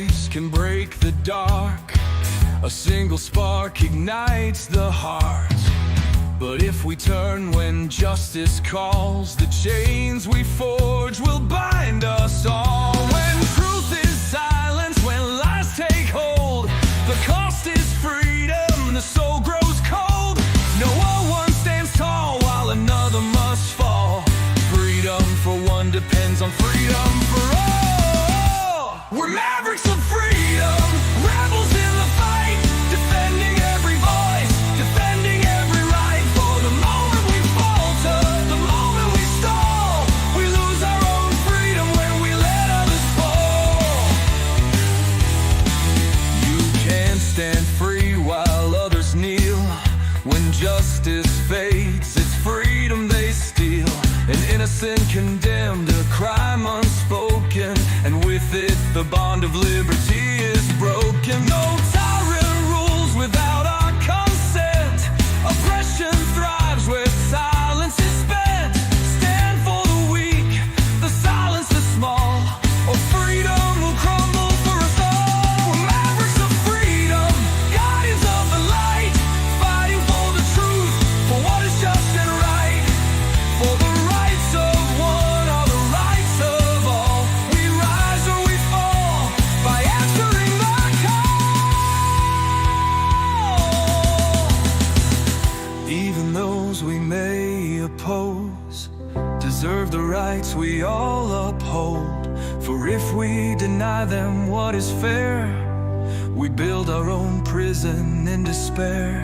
voice can break the dark. A single spark ignites the heart. But if we turn when justice calls, the chains we forge will bind us all. When truth is silenced, when lies take hold, the cost is freedom, the soul grows cold. No one stands tall while another must fall. Freedom for one depends on freedom for all. We're mavericks of freedom, rebels in the fight, defending every voice, defending every right. For the moment we falter, the moment we stall, we lose our own freedom when we let others fall. You can't stand free while others kneel. When justice fades, it's freedom they steal. An innocent condemned, a crime unspoken, and with it the bond of liberty is broken. No tyrant rules without our consent. Oppression thrives where silence is spent. Stand for the weak, the silence the small, or freedom will crumble for us all. We're mavericks of freedom, guardians of the light, fighting for the truth, for what is just and right. For the rights of one are the rights of all. We rise or we fall by answering the call. Even those we may oppose deserve the rights we all uphold. For if we deny them what is fair, we build our own prison in despair.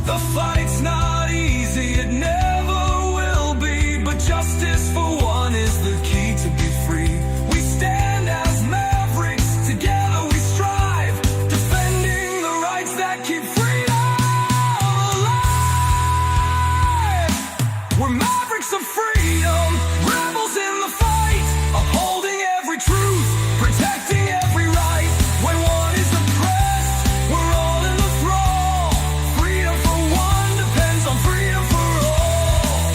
The fight's not easy, it never will be, but justice for one is the key to be free. We stand as mavericks, together we strive, defending the rights that keep freedom alive. We're mavericks of freedom, rebels in the fight, upholding every truth, protecting every right. When one is oppressed, we're all in the thrall. Freedom for one depends on freedom for all.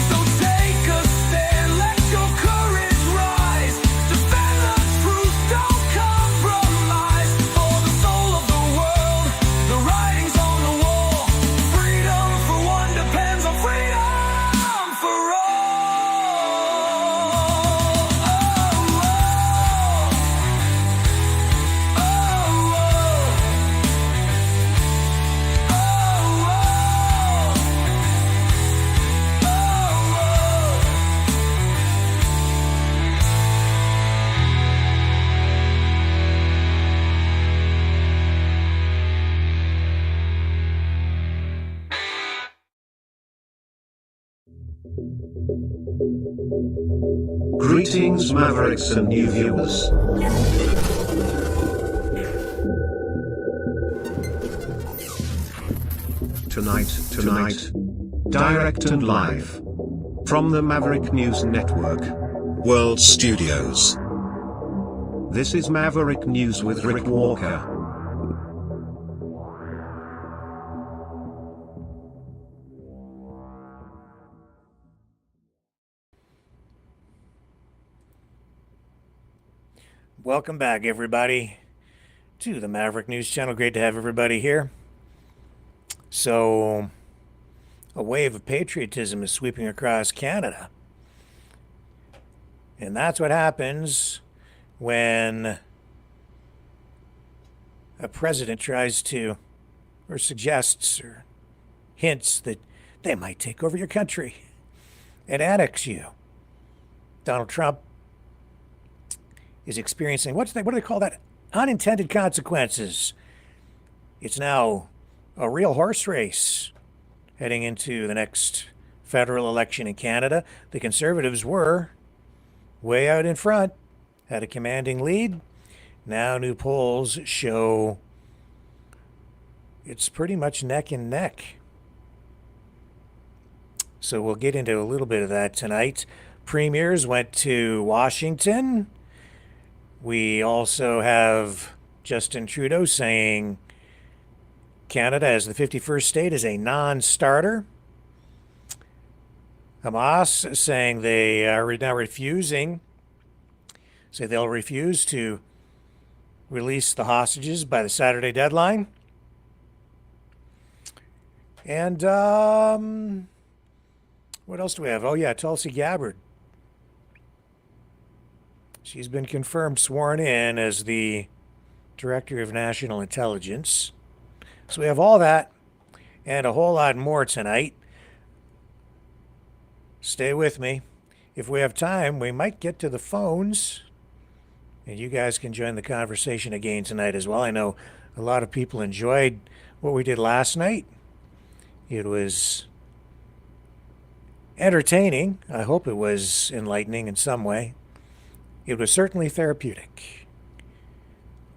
So take a stand, let your courage rise. Defend the truth, don't compromise. For the soul of the world, the writing's on the wall. Freedom for one depends on freedom for all. Greetings, Mavericks and new viewers. Tonight, direct and live from the Maverick News Network World Studios. This is Maverick News with Rick Walker. Welcome back, everybody, to the Maverick News Channel. Great to have everybody here. So, a wave of patriotism is sweeping across Canada. And that's what happens when a president tries to, or suggests, or hints that they might take over your country and annex you. Donald Trump is experiencing, what do they call that? Unintended consequences. It's now a real horse race heading into the next federal election in Canada. The Conservatives were way out in front, had a commanding lead. Now new polls show it's pretty much neck and neck. So we'll get into a little bit of that tonight. Premiers went to Washington. We also have Justin Trudeau saying Canada as the 51st state is a non-starter. Hamas saying they are now refusing say they'll refuse to release the hostages by the Saturday deadline. And what else do we have? Oh, yeah, Tulsi Gabbard. She's been confirmed, sworn in as the Director of National Intelligence. So we have all that and a whole lot more tonight. Stay with me. If we have time, we might get to the phones, and you guys can join the conversation again tonight as well. I know a lot of people enjoyed what we did last night. It was entertaining. I hope it was enlightening in some way. It was certainly therapeutic.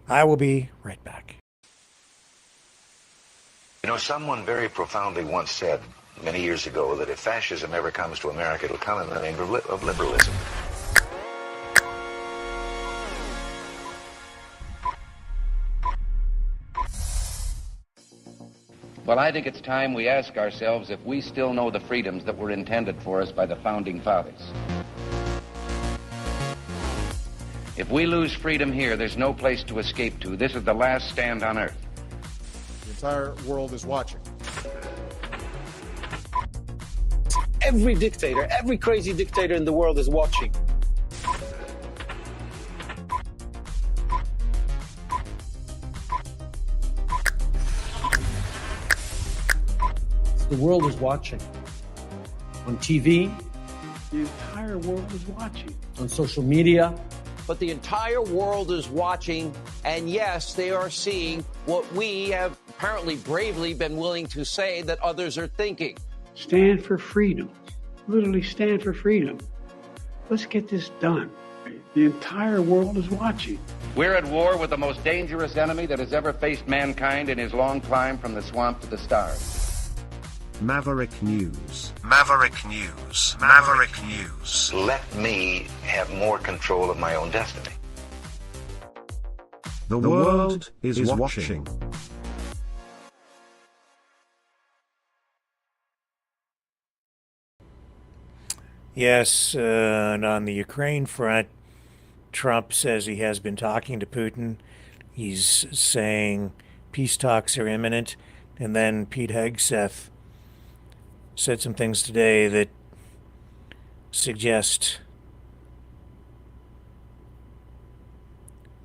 I will be right back. You know, someone very profoundly once said many years ago that if fascism ever comes to America, it'll come in the name of liberalism. Well, I think it's time we ask ourselves if we still know the freedoms that were intended for us by the Founding Fathers. If we lose freedom here, there's no place to escape to. This is the last stand on Earth. The entire world is watching. Every dictator, every crazy dictator in the world is watching. The world is watching. On TV, the entire world is watching. On social media. But the entire world is watching, and yes, they are seeing what we have apparently bravely been willing to say that others are thinking. Stand for freedom. Literally stand for freedom. Let's get this done. The entire world is watching. We're at war with the most dangerous enemy that has ever faced mankind in his long climb from the swamp to the stars. Maverick News. Maverick News. Maverick News. Let me have more control of my own destiny. The world is watching. Yes, and on the Ukraine front, Trump says he has been talking to Putin. He's saying peace talks are imminent. And then Pete Hegseth said some things today that suggest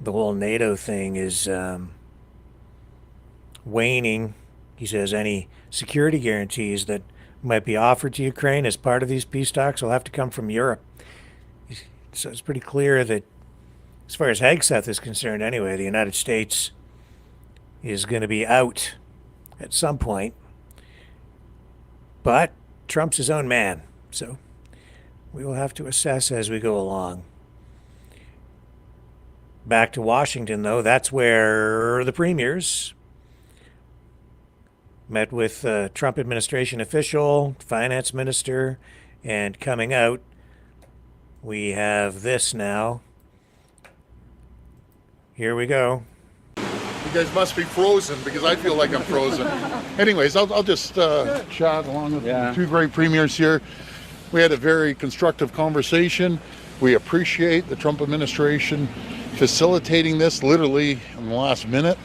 the whole NATO thing is waning. He says any security guarantees that might be offered to Ukraine as part of these peace talks will have to come from Europe. So it's pretty clear that, as far as Hegseth is concerned anyway, the United States is going to be out at some point. But Trump's his own man, so we will have to assess as we go along. Back to Washington, though, that's where the premiers met with Trump administration official, finance minister, and coming out, we have this now. Here we go. You guys must be frozen because I feel like I'm frozen. Anyways, I'll just chat along with the two great premiers here. We had a very constructive conversation. We appreciate the Trump administration facilitating this literally in the last minute,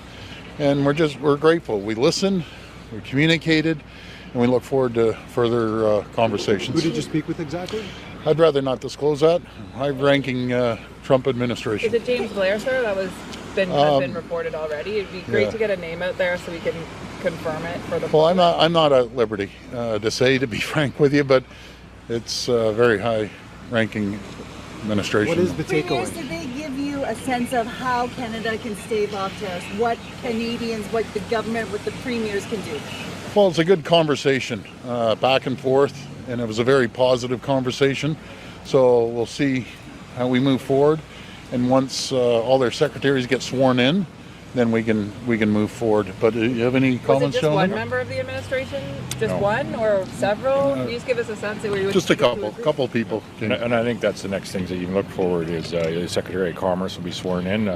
and we're grateful. We listened, we communicated, and we look forward to further conversations. Who did you speak with exactly? I'd rather not disclose that. High-ranking Trump administration. Is it James Blair, sir? That has been reported already. It'd be great to get a name out there so we can confirm it for the. Well, I'm not at liberty to say, to be frank with you, but it's a very high-ranking administration. What is the takeaway? Did they give you a sense of how Canada can stave off tariffs? What Canadians, what the government, what the premiers can do? Well, it's a good conversation, back and forth, and it was a very positive conversation. So we'll see how we move forward. And once all their secretaries get sworn in, then we can move forward. But do you have any comments, just gentlemen? one member of the administration? Just one or several? Can you just give us a sense of where you would just a couple people. And I think that's the next things that you can look forward is the Secretary of Commerce will be sworn in.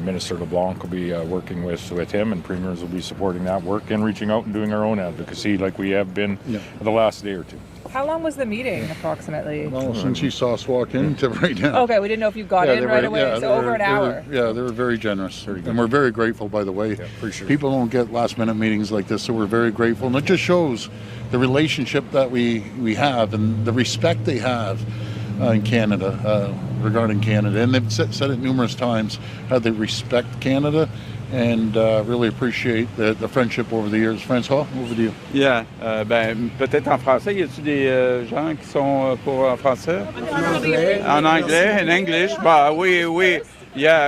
Minister LeBlanc will be working with him, and premiers will be supporting that work and reaching out and doing our own advocacy like we have been for the last day or two. How long was the meeting, approximately? Well, since you saw us walk in to right now. Okay, we didn't know if you got in right away, so over an hour. They were very generous. And we're very grateful, by the way. People don't get last-minute meetings like this, so we're very grateful. And it just shows the relationship that we have and the respect they have in Canada, regarding Canada. And they've said it numerous times, how they respect Canada and really appreciate the friendship over the years. François, over to you. Yeah, peut-être en français. Y a-t-il des gens qui sont pour en français? En anglais, in English.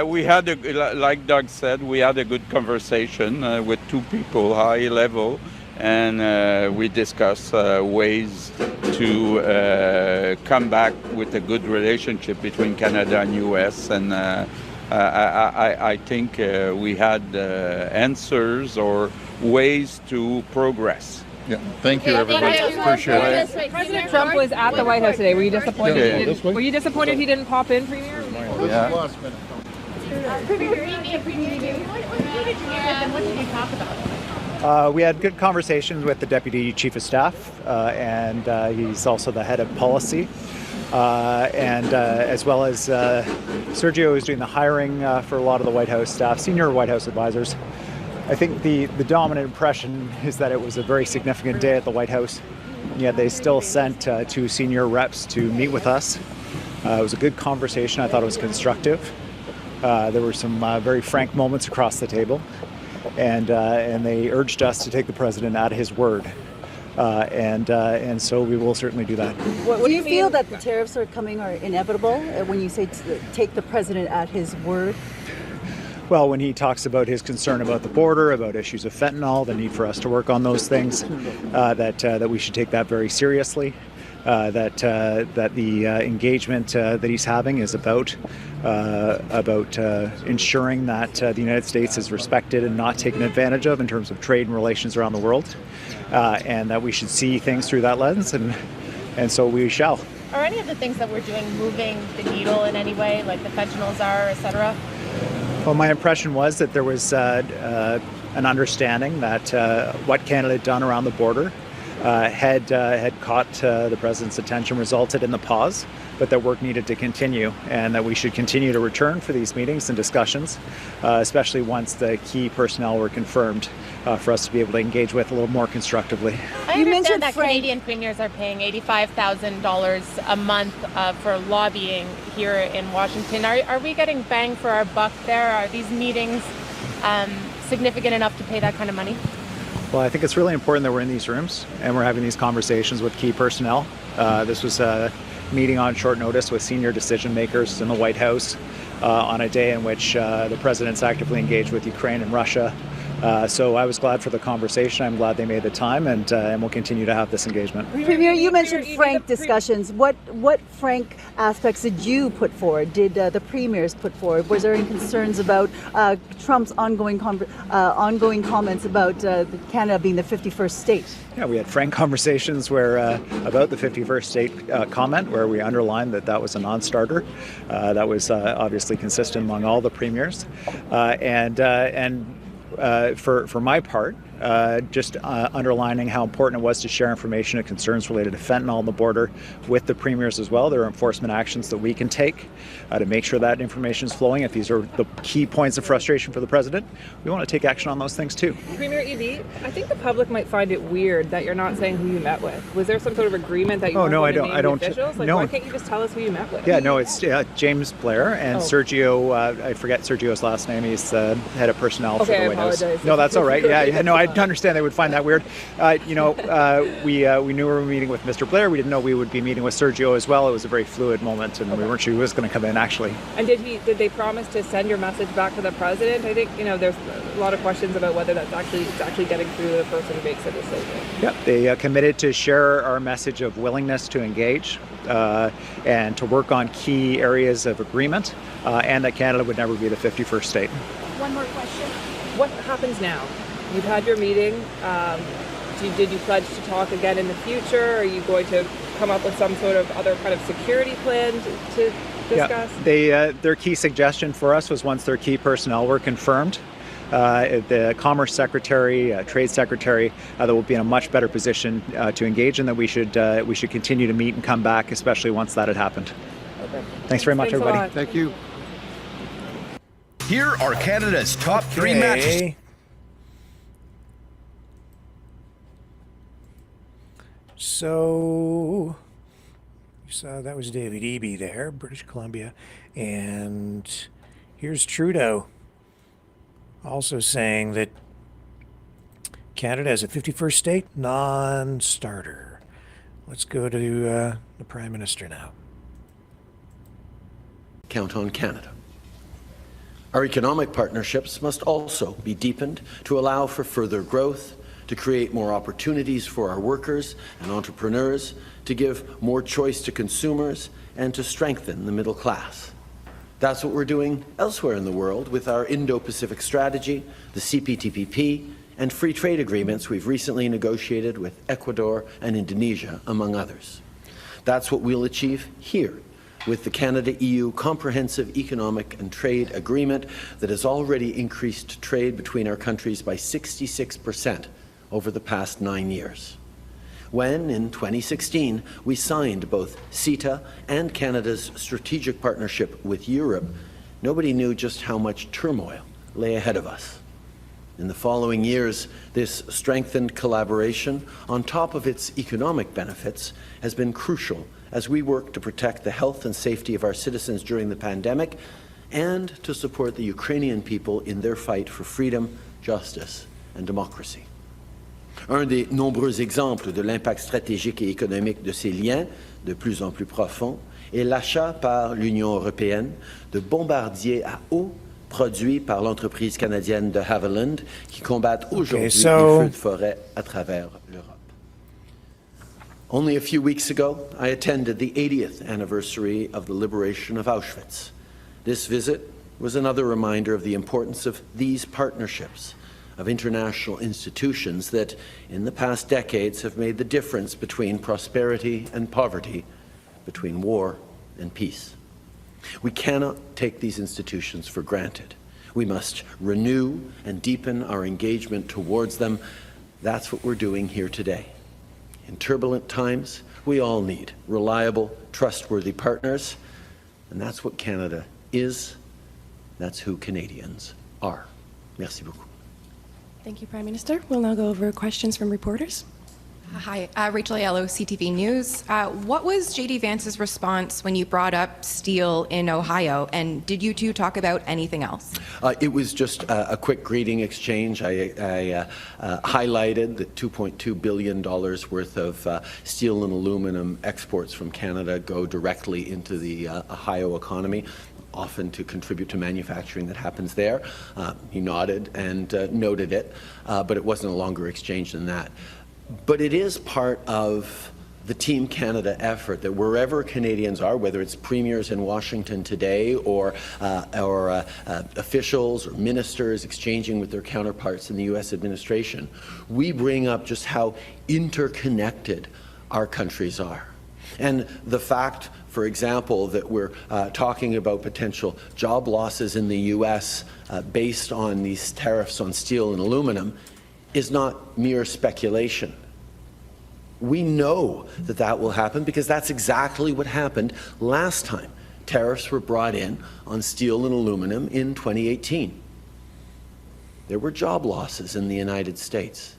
We had, like Doug said, we had a good conversation with two people, high level, and we discussed ways to come back with a good relationship between Canada and U.S. and I think we had answers or ways to progress. Yeah, thank you, everybody. Appreciate it. President Trump was at the White House today. Were you disappointed? Were you disappointed he didn't pop in, Premier? Yeah. What did you talk about? We had good conversations with the Deputy Chief of Staff, and he's also the head of policy. And as well as Sergio is doing the hiring for a lot of the White House staff, senior White House advisors. I think the dominant impression is that it was a very significant day at the White House, and yet they still sent two senior reps to meet with us. It was a good conversation. I thought it was constructive. There were some very frank moments across the table, and they urged us to take the president at his word. And so we will certainly do that. Do you feel that the tariffs are inevitable when you say take the president at his word? Well, when he talks about his concern about the border, about issues of fentanyl, the need for us to work on those things, that we should take that very seriously. That the engagement that he's having is about ensuring that the United States is respected and not taken advantage of in terms of trade and relations around the world, and that we should see things through that lens, and so we shall. Are any of the things that we're doing moving the needle in any way, like the fentanyl czar, etc.? Well, my impression was that there was an understanding that what Canada had done around the border had caught the president's attention, resulted in the pause, but that work needed to continue, and that we should continue to return for these meetings and discussions, especially once the key personnel were confirmed, for us to be able to engage with a little more constructively. I understand that Canadian premiers are paying $85,000 a month for lobbying here in Washington. Are we getting bang for our buck there? Are these meetings significant enough to pay that kind of money? Well, I think it's really important that we're in these rooms and we're having these conversations with key personnel. This was a meeting on short notice with senior decision makers in the White House on a day in which the president's actively engaged with Ukraine and Russia. So I was glad for the conversation. I'm glad they made the time, and we'll continue to have this engagement. Premier, you mentioned frank discussions. What frank aspects did you put forward? Did the premiers put forward? Was there any concerns about Trump's ongoing comments about Canada being the 51st state? Yeah, we had frank conversations where about the 51st state comment, where we underlined that was a non-starter. That was obviously consistent among all the premiers, for my part, just underlining how important it was to share information and concerns related to fentanyl on the border with the premiers as well. There are enforcement actions that we can take to make sure that information is flowing. If these are the key points of frustration for the president, we want to take action on those things too. Premier Evie, I think the public might find it weird that you're not saying who you met with. Was there some sort of agreement that you weren't going to name the officials? Like, why can't you just tell us who you met with? Yeah, no, it's James Blair and Sergio. I forget Sergio's last name. He's the head of personnel for the White House. No, that's all right. Yeah, no, I understand they would find that weird. We knew we were meeting with Mr. Blair. We didn't know we would be meeting with Sergio as well. It was a very fluid moment, and we weren't sure who was going to come in actually. And did they promise to send your message back to the president? I think there's a lot of questions about whether it's actually getting through to the person who makes the decision. Yep, they committed to share our message of willingness to engage and to work on key areas of agreement, and that Canada would never be the 51st state. One more question. What happens now? You've had your meeting. Did you pledge to talk again in the future? Are you going to come up with some sort of other kind of security plan to discuss? Yeah, their key suggestion for us was once their key personnel were confirmed, the Commerce Secretary, Trade Secretary, that will be in a much better position to engage, and that we should continue to meet and come back, especially once that had happened. Okay. Thanks very much, everybody. Thank you. Here are Canada's top 3 matches. So, you saw that was David Eby there, British Columbia. And here's Trudeau also saying that Canada is a 51st state non-starter. Let's go to the Prime Minister now. Count on Canada. Our economic partnerships must also be deepened to allow for further growth, to create more opportunities for our workers and entrepreneurs, to give more choice to consumers, and to strengthen the middle class. That's what we're doing elsewhere in the world with our Indo-Pacific strategy, the CPTPP, and free trade agreements we've recently negotiated with Ecuador and Indonesia, among others. That's what we'll achieve here with the Canada-EU Comprehensive Economic and Trade Agreement that has already increased trade between our countries by 66% over the past 9 years. When, in 2016, we signed both CETA and Canada's strategic partnership with Europe, nobody knew just how much turmoil lay ahead of us. In the following years, this strengthened collaboration, on top of its economic benefits, has been crucial as we work to protect the health and safety of our citizens during the pandemic and to support the Ukrainian people in their fight for freedom, justice, and democracy. Un des nombreux exemples de l'impact stratégique et économique de ces liens, de plus en plus profonds, est l'achat par l'Union européenne de bombardiers à eau produits par l'entreprise canadienne de Havilland qui combattent aujourd'hui les feux de forêt à travers l'Europe. Only a few weeks ago, I attended the 80th anniversary of the liberation of Auschwitz. This visit was another reminder of the importance of these partnerships, of international institutions that, in the past decades, have made the difference between prosperity and poverty, between war and peace. We cannot take these institutions for granted. We must renew and deepen our engagement towards them. That's what we're doing here today. In turbulent times, we all need reliable, trustworthy partners, and that's what Canada is. That's who Canadians are. Merci beaucoup. Thank you, Prime Minister. We'll now go over questions from reporters. Hi, Rachel Aiello, CTV News. What was J.D. Vance's response when you brought up steel in Ohio, and did you two talk about anything else? It was just a quick greeting exchange. I highlighted that $2.2 billion worth of steel and aluminum exports from Canada go directly into the Ohio economy, often to contribute to manufacturing that happens there. He nodded and noted it, but it wasn't a longer exchange than that. But it is part of the Team Canada effort that wherever Canadians are, whether it's premiers in Washington today or officials or ministers exchanging with their counterparts in the U.S. administration, we bring up just how interconnected our countries are. And the fact, for example, that we're talking about potential job losses in the U.S. Based on these tariffs on steel and aluminum is not mere speculation. We know that that will happen because that's exactly what happened last time tariffs were brought in on steel and aluminum in 2018. There were job losses in the United States.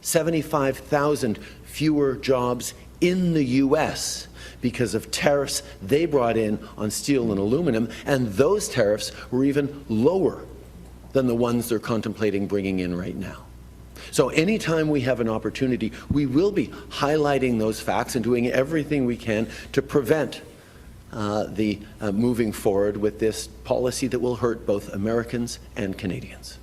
75,000 fewer jobs in the U.S. because of tariffs they brought in on steel and aluminum, and those tariffs were even lower than the ones they're contemplating bringing in right now. So anytime we have an opportunity, we will be highlighting those facts and doing everything we can to prevent moving forward with this policy that will hurt both Americans and Canadians.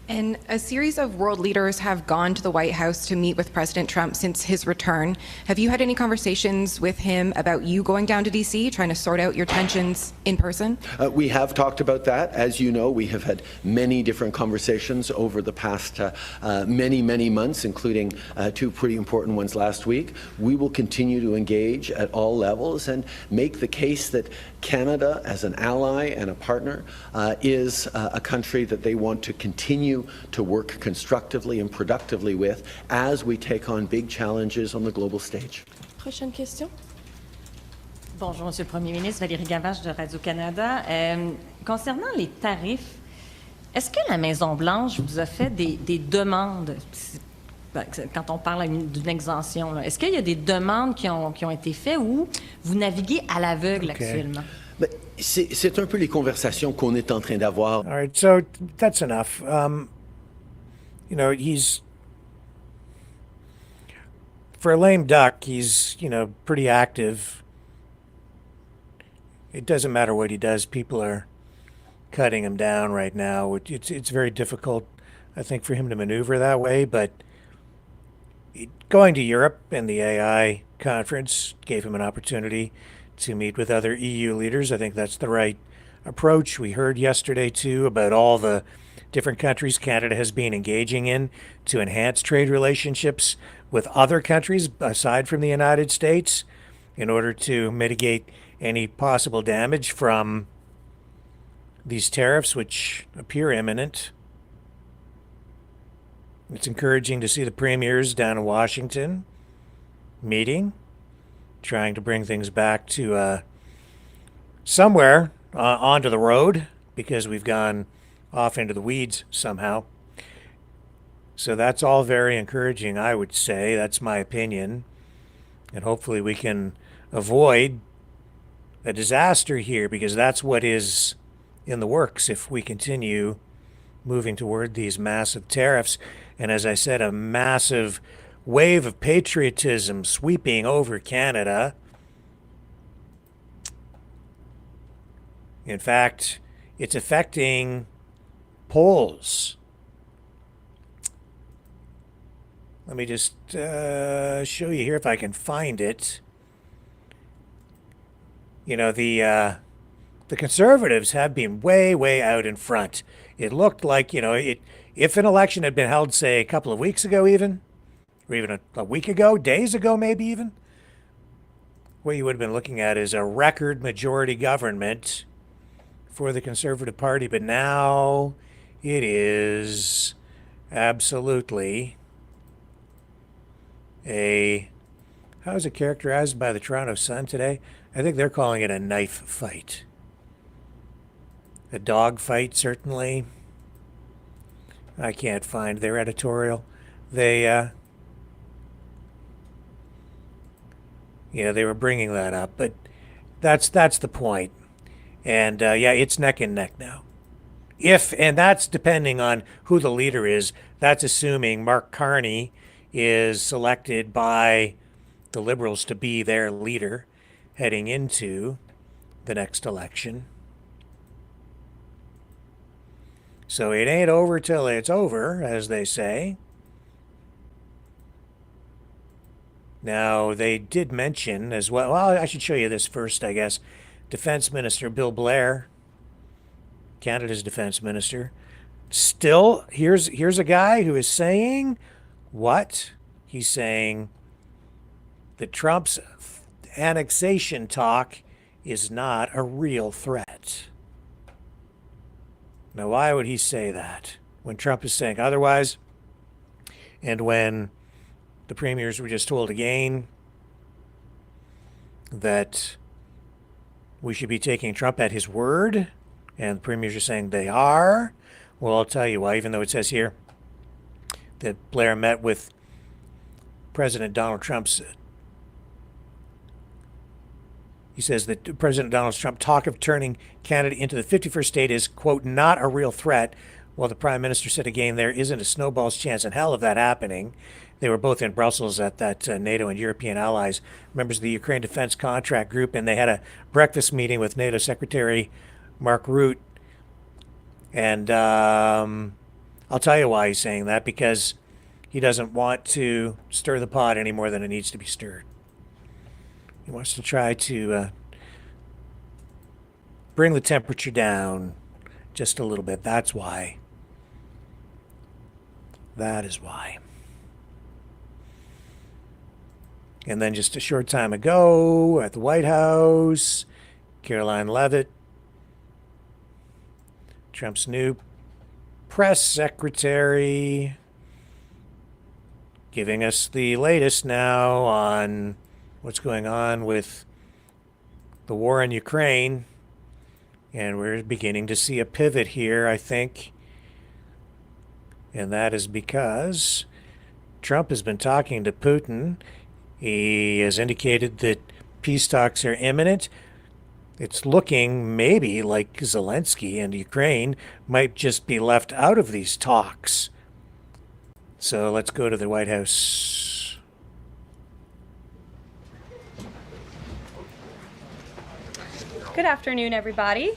And a series of world leaders have gone to the White House to meet with President Trump since his return. Have you had any conversations with him about you going down to D.C., trying to sort out your tensions in person? We have talked about that. As you know, we have had many different conversations over the past many months, including two pretty important ones last week. We will continue to engage at all levels and make the case that Canada, as an ally and a partner, is a country that they want to continue to work constructively and productively with as we take on big challenges on the global stage. Prochaine question. Bonjour, Monsieur le Premier ministre. Valérie Gabbard de Radio-Canada. Concernant les tarifs, est-ce que la Maison-Blanche vous a fait des demandes, quand on parle d'une exemption, là, est-ce qu'il y a des demandes qui ont été faites ou vous naviguez à l'aveugle actuellement? C'est un peu les conversations qu'on est en train d'avoir. All right, so that's enough. You know, for a lame duck, he's, you know, pretty active. It doesn't matter what he does. People are cutting him down right now. It's very difficult, I think, for him to maneuver that way. But going to Europe and the AI conference gave him an opportunity to meet with other EU leaders. I think that's the right approach. We heard yesterday, too, about all the different countries Canada has been engaging in to enhance trade relationships with other countries aside from the United States in order to mitigate any possible damage from these tariffs, which appear imminent. It's encouraging to see the premiers down in Washington meeting, trying to bring things back to somewhere onto the road, because we've gone off into the weeds somehow. So that's all very encouraging, I would say. That's my opinion. And hopefully we can avoid a disaster here, because that's what is in the works if we continue moving toward these massive tariffs. And as I said, a massive wave of patriotism sweeping over Canada. In fact, it's affecting polls. Let me just show you here if I can find it. You know, the Conservatives have been way out in front. It looked like, you know, if an election had been held, say, a couple of weeks ago even, or even a week ago, days ago maybe even, what you would have been looking at is a record majority government for the Conservative Party. But now it is absolutely how is it characterized by the Toronto Sun today? I think they're calling it a knife fight. A dog fight, certainly. I can't find their editorial. They were bringing that up, but that's the point. And yeah, it's neck and neck now. And that's depending on who the leader is. That's assuming Mark Carney is selected by the Liberals to be their leader heading into the next election. So it ain't over till it's over, as they say. Now, they did mention as well, I should show you this first, I guess. Defense Minister Bill Blair, Canada's defense minister, still, here's a guy who is saying what? He's saying that Trump's annexation talk is not a real threat. Now, why would he say that when Trump is saying otherwise? And when the premiers were just told again that we should be taking Trump at his word, and the premiers are saying they are? Well, I'll tell you why, even though it says here that Blair met with President Donald Trump's. He says that President Donald Trump talk of turning Canada into the 51st state is, quote, not a real threat. Well, the Prime Minister said again, there isn't a snowball's chance in hell of that happening. They were both in Brussels at that NATO and European allies, members of the Ukraine Defense Contract Group, and they had a breakfast meeting with NATO Secretary Mark Rutte. And I'll tell you why he's saying that, because he doesn't want to stir the pot any more than it needs to be stirred. He wants to try to bring the temperature down just a little bit. That's why. That is why. And then just a short time ago at the White House, Caroline Leavitt, Trump's new press secretary, giving us the latest now on what's going on with the war in Ukraine. And we're beginning to see a pivot here, I think. And that is because Trump has been talking to Putin. He has indicated that peace talks are imminent. It's looking maybe like Zelensky and Ukraine might just be left out of these talks. So let's go to the White House. Good afternoon, everybody.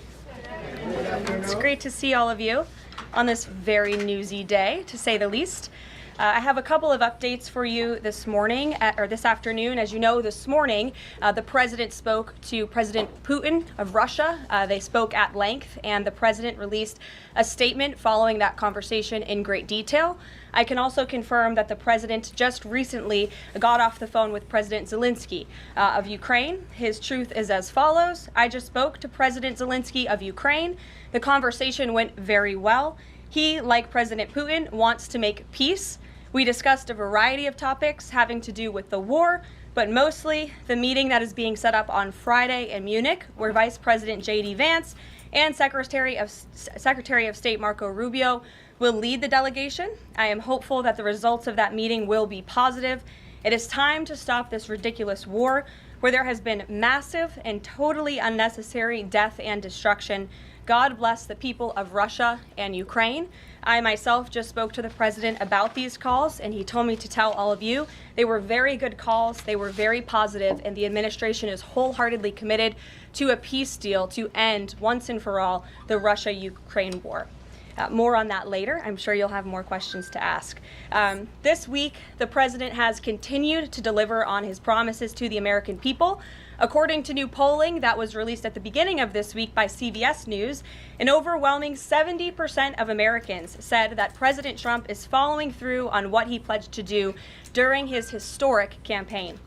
It's great to see all of you on this very newsy day, to say the least. I have a couple of updates for you this morning, or this afternoon. As you know, this morning, the president spoke to President Putin of Russia. They spoke at length, and the president released a statement following that conversation in great detail. I can also confirm that the president just recently got off the phone with President Zelensky of Ukraine. His truth is as follows. I just spoke to President Zelensky of Ukraine. The conversation went very well. He, like President Putin, wants to make peace. We discussed a variety of topics having to do with the war, but mostly the meeting that is being set up on Friday in Munich, where Vice President J.D. Vance and Secretary of State Marco Rubio will lead the delegation. I am hopeful that the results of that meeting will be positive. It is time to stop this ridiculous war where there has been massive and totally unnecessary death and destruction. God bless the people of Russia and Ukraine. I myself just spoke to the president about these calls, and he told me to tell all of you they were very good calls, they were very positive, and the administration is wholeheartedly committed to a peace deal to end once and for all the Russia-Ukraine war. More on that later. I'm sure you'll have more questions to ask. This week, the president has continued to deliver on his promises to the American people. According to new polling that was released at the beginning of this week by CBS News, an overwhelming 70% of Americans said that President Trump is following through on what he pledged to do during his historic campaign.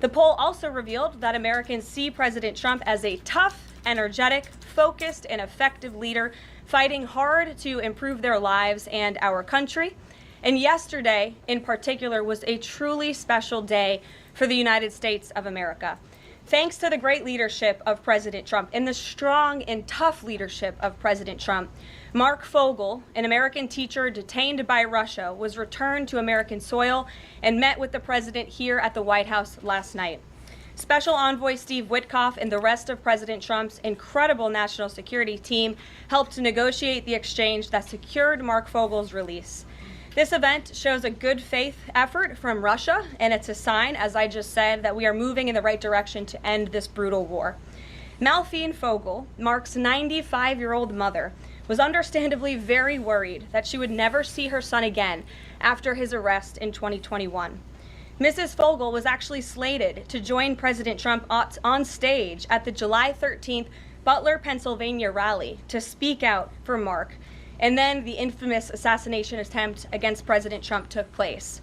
The poll also revealed that Americans see President Trump as a tough, energetic, focused, and effective leader fighting hard to improve their lives and our country. And yesterday, in particular, was a truly special day for the United States of America. Thanks to the great leadership of President Trump and the strong and tough leadership of President Trump, Mark Fogel, an American teacher detained by Russia, was returned to American soil and met with the president here at the White House last night. Special Envoy Steve Witkoff and the rest of President Trump's incredible national security team helped to negotiate the exchange that secured Mark Fogel's release. This event shows a good faith effort from Russia, and it's a sign, as I just said, that we are moving in the right direction to end this brutal war. Malphine Fogel, Mark's 95-year-old mother, was understandably very worried that she would never see her son again after his arrest in 2021. Mrs. Fogel was actually slated to join President Trump on stage at the July 13th Butler, Pennsylvania rally to speak out for Mark. And then the infamous assassination attempt against President Trump took place.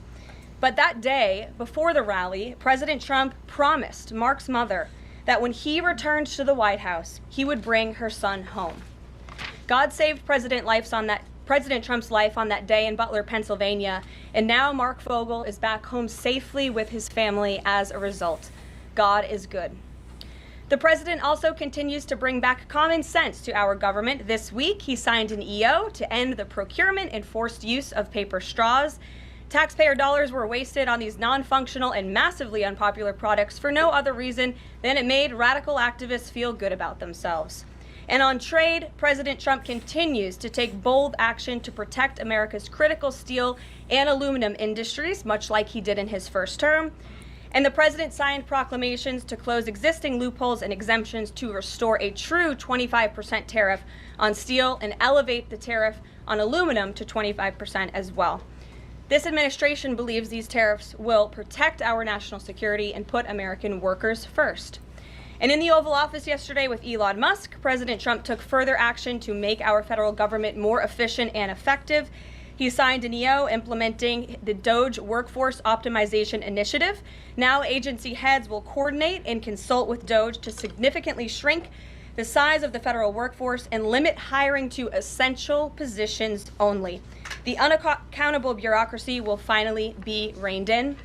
But that day, before the rally, President Trump promised Mark's mother that when he returned to the White House, he would bring her son home. God saved President Trump's life on that day in Butler, Pennsylvania, and now Mark Fogel is back home safely with his family as a result. God is good. The president also continues to bring back common sense to our government. This week, he signed an EO to end the procurement and forced use of paper straws. Taxpayer dollars were wasted on these non-functional and massively unpopular products for no other reason than it made radical activists feel good about themselves. And on trade, President Trump continues to take bold action to protect America's critical steel and aluminum industries, much like he did in his first term. And the president signed proclamations to close existing loopholes and exemptions to restore a true 25% tariff on steel and elevate the tariff on aluminum to 25% as well. This administration believes these tariffs will protect our national security and put American workers first. And in the Oval Office yesterday with Elon Musk, President Trump took further action to make our federal government more efficient and effective. He signed an EO implementing the DOGE Workforce Optimization Initiative. Now agency heads will coordinate and consult with DOGE to significantly shrink the size of the federal workforce, and limit hiring to essential positions only. The unaccountable bureaucracy will finally be reined in.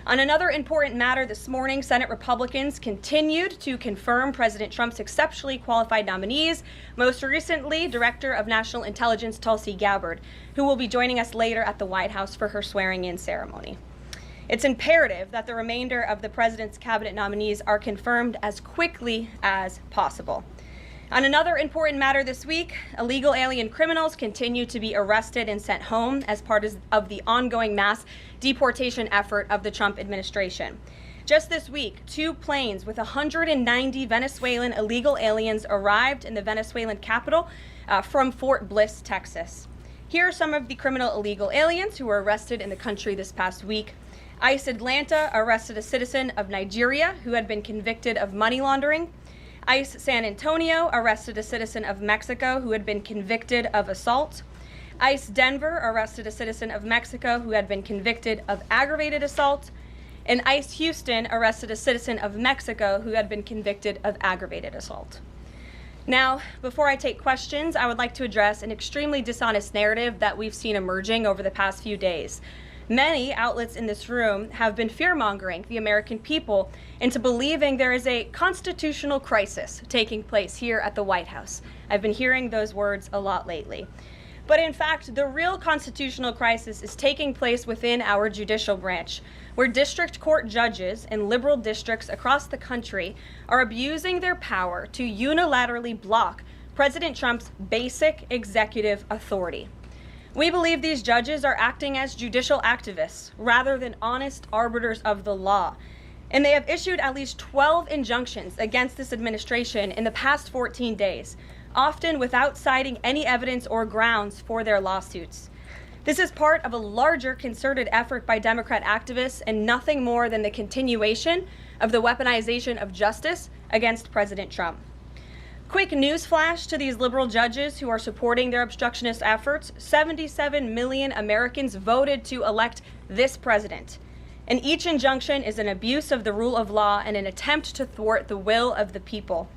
On another important matter this morning, Senate Republicans continued to confirm President Trump's exceptionally qualified nominees, most recently Director of National Intelligence Tulsi Gabbard, who will be joining us later at the White House for her swearing-in ceremony. It's imperative that the remainder of the president's cabinet nominees are confirmed as quickly as possible. On another important matter this week, illegal alien criminals continue to be arrested and sent home as part of the ongoing mass deportation effort of the Trump administration. Just this week, 2 planes with 190 Venezuelan illegal aliens arrived in the Venezuelan capital from Fort Bliss, Texas. Here are some of the criminal illegal aliens who were arrested in the country this past week. ICE Atlanta arrested a citizen of Nigeria who had been convicted of money laundering. ICE San Antonio arrested a citizen of Mexico who had been convicted of assault. ICE Denver arrested a citizen of Mexico who had been convicted of aggravated assault. And ICE Houston arrested a citizen of Mexico who had been convicted of aggravated assault. Now, before I take questions, I would like to address an extremely dishonest narrative that we've seen emerging over the past few days. Many outlets in this room have been fear-mongering the American people into believing there is a constitutional crisis taking place here at the White House. I've been hearing those words a lot lately. But in fact, the real constitutional crisis is taking place within our judicial branch, where district court judges in liberal districts across the country are abusing their power to unilaterally block President Trump's basic executive authority. We believe these judges are acting as judicial activists rather than honest arbiters of the law. And they have issued at least 12 injunctions against this administration in the past 14 days, often without citing any evidence or grounds for their lawsuits. This is part of a larger concerted effort by Democrat activists and nothing more than the continuation of the weaponization of justice against President Trump. Quick news flash to these liberal judges who are supporting their obstructionist efforts: 77 million Americans voted to elect this president. And each injunction is an abuse of the rule of law and an attempt to thwart the will of the people.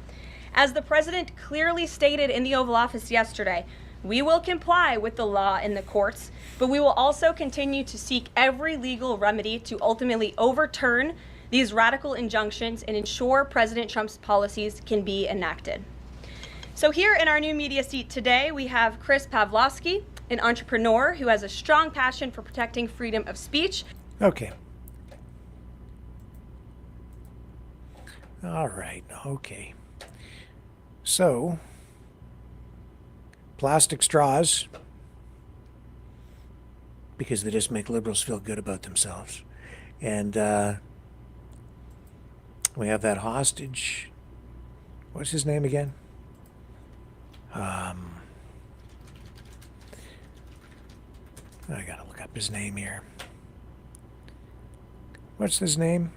As the president clearly stated in the Oval Office yesterday, we will comply with the law in the courts, but we will also continue to seek every legal remedy to ultimately overturn these radical injunctions and ensure President Trump's policies can be enacted. So here in our new media seat today, we have Chris Pavlovsky, an entrepreneur who has a strong passion for protecting freedom of speech. Okay. All right, okay. So, plastic straws, because they just make liberals feel good about themselves. And we have that hostage. What's his name again? I gotta look up his name here. What's his name?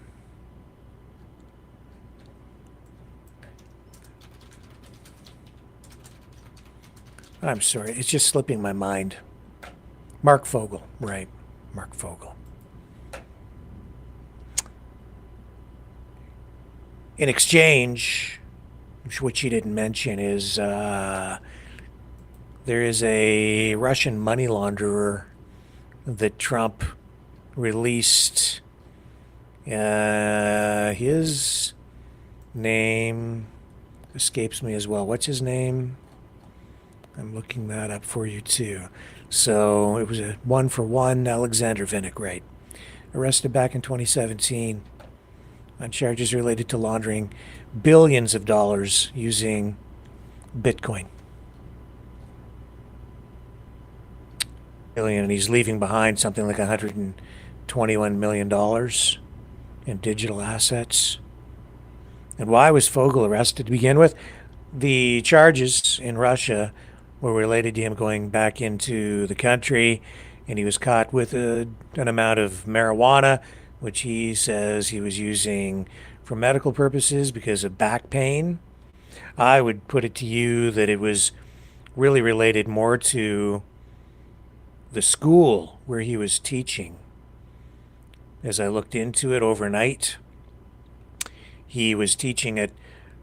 I'm sorry, it's just slipping my mind. Mark Fogel, right, Mark Fogel. In exchange, which he didn't mention, is there is a Russian money launderer that Trump released. His name escapes me as well. What's his name? I'm looking that up for you too. So it was a 1-for-1 Alexander Vinnick, right? Arrested back in 2017 on charges related to laundering billions of dollars using Bitcoin. And he's leaving behind something like $121 million in digital assets. And why was Fogel arrested to begin with? The charges in Russia were related to him going back into the country, and he was caught with an amount of marijuana, which he says he was using for medical purposes because of back pain. I would put it to you that it was really related more to the school where he was teaching. As I looked into it overnight, he was teaching at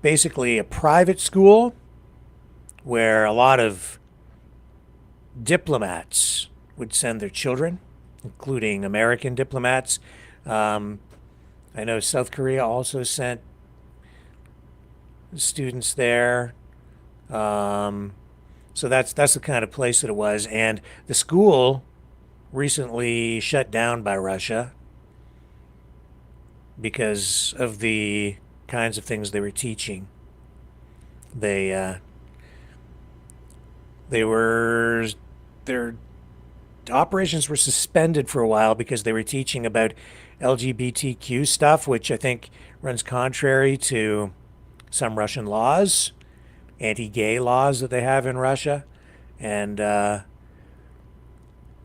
basically a private school where a lot of diplomats would send their children, including American diplomats. I know South Korea also sent students there. So that's the kind of place that it was. And the school recently shut down by Russia because of the kinds of things they were teaching. Their operations were suspended for a while because they were teaching about LGBTQ stuff, which I think runs contrary to some Russian laws, anti-gay laws that they have in Russia. And I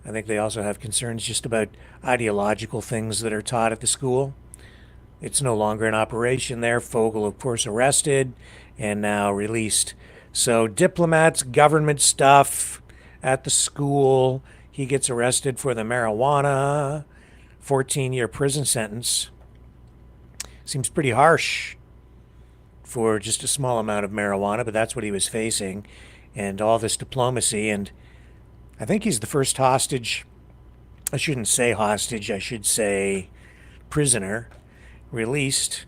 think they also have concerns just about ideological things that are taught at the school. It's no longer in operation there. Fogel, of course, arrested and now released. So diplomats, government stuff at the school. He gets arrested for the marijuana, 14-year prison sentence. Seems pretty harsh for just a small amount of marijuana, but that's what he was facing. And all this diplomacy. And I think he's the first hostage. I shouldn't say hostage. I should say prisoner released.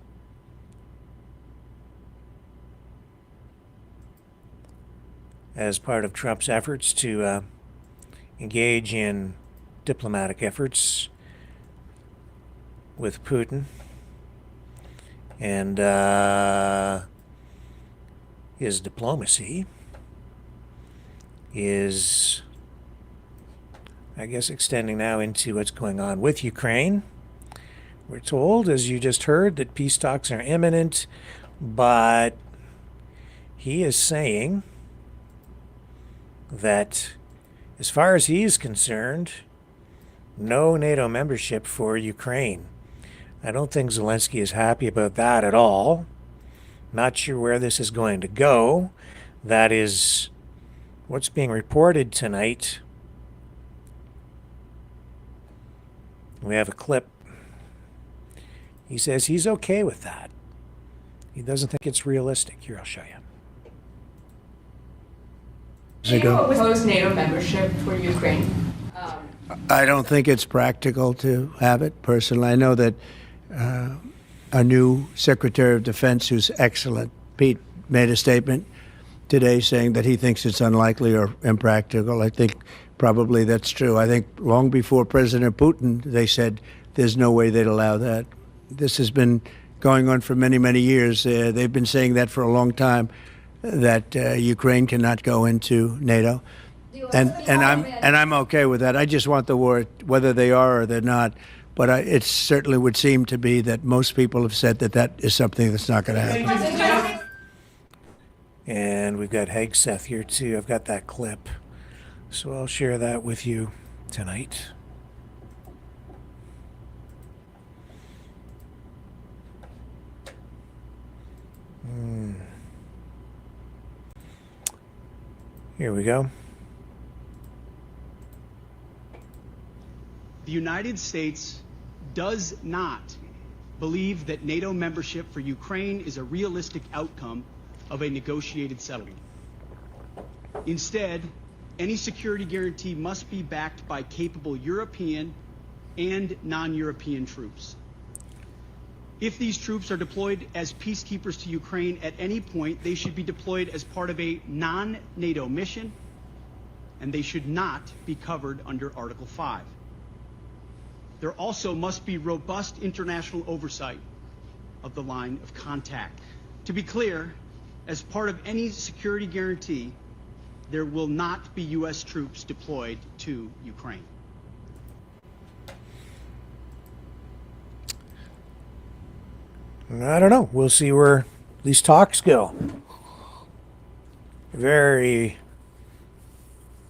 As part of Trump's efforts to engage in diplomatic efforts with Putin. And his diplomacy is, I guess, extending now into what's going on with Ukraine. We're told, as you just heard, that peace talks are imminent, but he is saying that as far as he's concerned, no NATO membership for Ukraine. I don't think Zelensky is happy about that at all. Not sure where this is going to go. That is what's being reported tonight. We have a clip. He says he's okay with that. He doesn't think it's realistic. Here, I'll show you. Do you oppose NATO membership for Ukraine? I don't think it's practical to have it, personally. I know that our new Secretary of Defense, who's excellent, Pete, made a statement today saying that he thinks it's unlikely or impractical. I think probably that's true. I think long before President Putin, they said there's no way they'd allow that. This has been going on for many, many years. They've been saying that for a long time, that Ukraine cannot go into NATO. And I'm okay with that. I just want the war, whether they are or they're not. But it certainly would seem to be that most people have said that that is something that's not going to happen. And we've got Hegseth here too. I've got that clip. So I'll share that with you tonight. Here we go. The United States does not believe that NATO membership for Ukraine is a realistic outcome of a negotiated settlement. Instead, any security guarantee must be backed by capable European and non-European troops. If these troops are deployed as peacekeepers to Ukraine at any point, they should be deployed as part of a non-NATO mission, and they should not be covered under Article 5. There also must be robust international oversight of the line of contact. To be clear, as part of any security guarantee, there will not be U.S. troops deployed to Ukraine. I don't know. We'll see where these talks go. I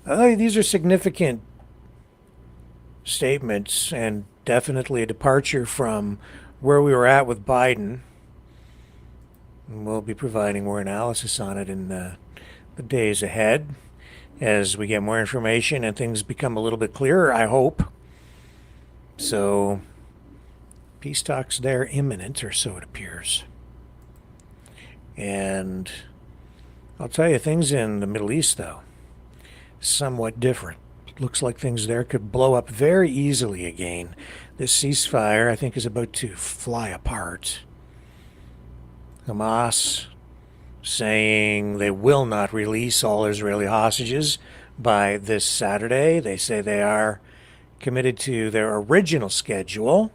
think these are significant statements and definitely a departure from where we were at with Biden. And we'll be providing more analysis on it in the days ahead as we get more information and things become a little bit clearer, I hope. So peace talks there imminent, or so it appears. And I'll tell you, things in the Middle East, though, somewhat different. Looks like things there could blow up very easily again. This ceasefire, I think, is about to fly apart. Hamas saying they will not release all Israeli hostages by this Saturday. They say they are committed to their original schedule.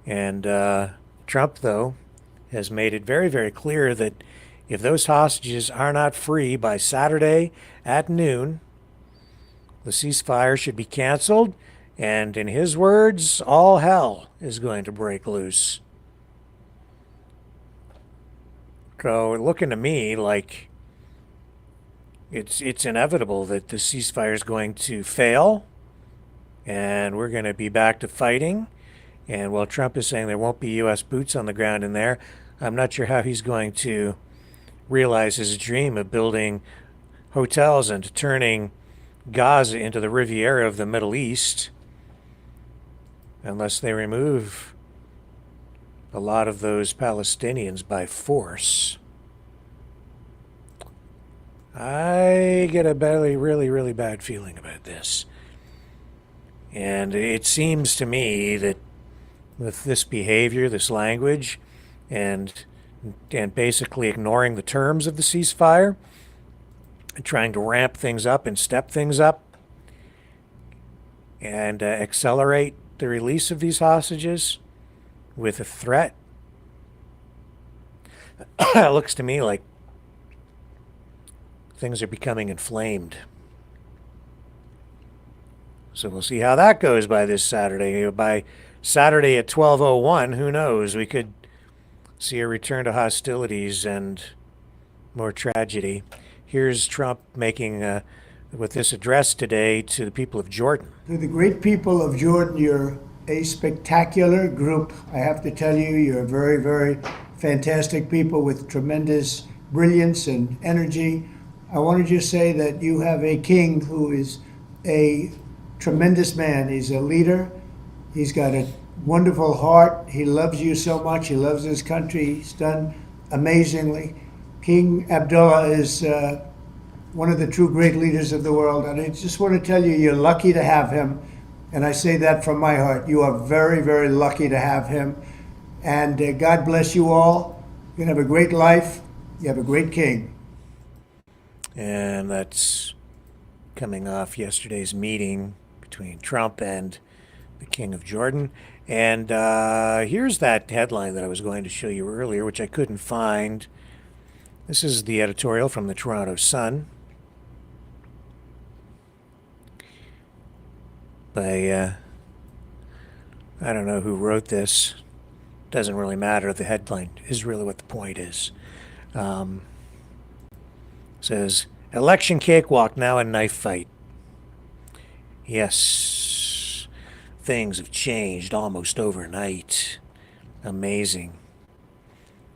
And Trump, though, has made it very, very clear that if those hostages are not free by Saturday at noon, the ceasefire should be canceled, and in his words, all hell is going to break loose. So looking to me like it's inevitable that the ceasefire is going to fail, and we're going to be back to fighting. And while Trump is saying there won't be U.S. boots on the ground in there, I'm not sure how he's going to realize his dream of building hotels and turning Gaza into the Riviera of the Middle East unless they remove a lot of those Palestinians by force. I get a really bad feeling about this. And it seems to me that with this behavior, this language, and basically ignoring the terms of the ceasefire, and trying to ramp things up and step things up, and accelerate the release of these hostages with a threat, it looks to me like things are becoming inflamed. So we'll see how that goes by this Saturday. By Saturday at 12:01, who knows? We could see a return to hostilities and more tragedy. Here's Trump making, with this address today to the people of Jordan. To the great people of Jordan, you're a spectacular group. I have to tell you, you're very, very fantastic people with tremendous brilliance and energy. I want to just say that you have a king who is a tremendous man. He's a leader. He's got a wonderful heart. He loves you so much. He loves his country. He's done amazingly. King Abdullah is one of the true great leaders of the world. And I just want to tell you, you're lucky to have him. And I say that from my heart. You are very, very lucky to have him. And God bless you all. You have a great life. You have a great king. And that's coming off yesterday's meeting between Trump and the King of Jordan. And here's that headline that I was going to show you earlier, which I couldn't find. This is the editorial from the Toronto Sun by, I don't know who wrote this. Doesn't really matter. The headline is really what the point is. Says, election cakewalk, now a knife fight. Yes, things have changed almost overnight. Amazing.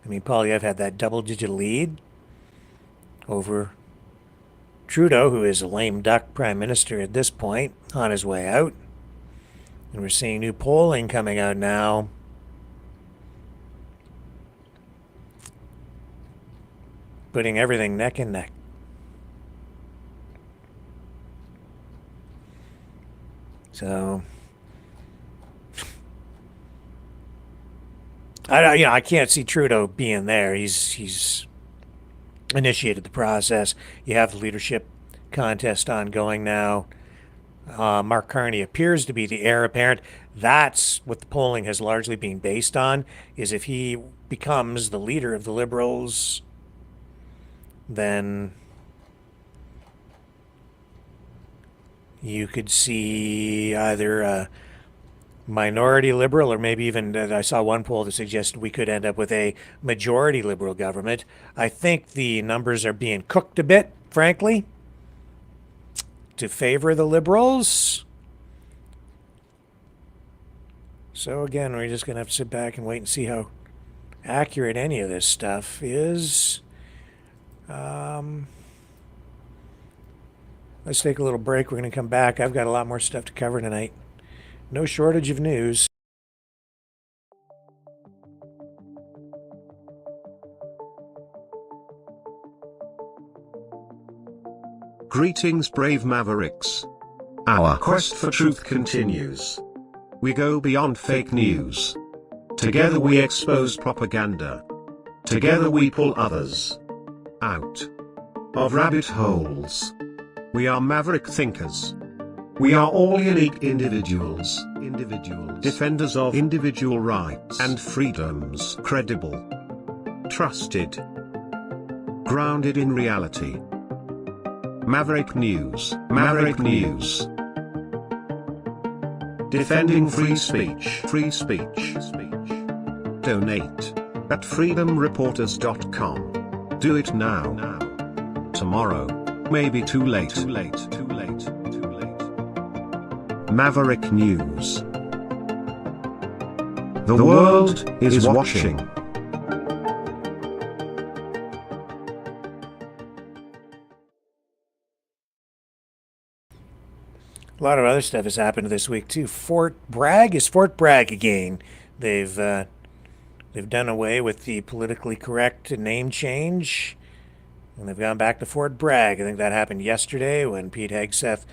I mean, Poilievre had that double-digit lead over Trudeau, who is a lame duck prime minister at this point, on his way out. And we're seeing new polling coming out now. Putting everything neck and neck. So, I can't see Trudeau being there. He's initiated the process. You have the leadership contest ongoing now. Mark Carney appears to be the heir apparent. That's what the polling has largely been based on, is if he becomes the leader of the Liberals, then you could see either a minority Liberal or maybe even, I saw one poll that suggested we could end up with a majority Liberal government. I think the numbers are being cooked a bit, frankly, to favor the Liberals. So again, we're just going to have to sit back and wait and see how accurate any of this stuff is. Let's take a little break. We're going to come back. I've got a lot more stuff to cover tonight. No shortage of news. Greetings, brave Mavericks. Our quest for truth continues. We go beyond fake news. Together we expose propaganda. Together we pull others out of rabbit holes. We are maverick thinkers. We are all unique individuals, defenders of individual rights and freedoms, credible, trusted, grounded in reality. Maverick News, Maverick News. Defending free speech, free speech. Donate at freedomreporters.com. Do it now. Tomorrow may be too late. Maverick News. The world is watching. A lot of other stuff has happened this week too. Fort Bragg again. They've done away with the politically correct name change, and they've gone back to Fort Bragg. I think that happened yesterday when Pete Hegseth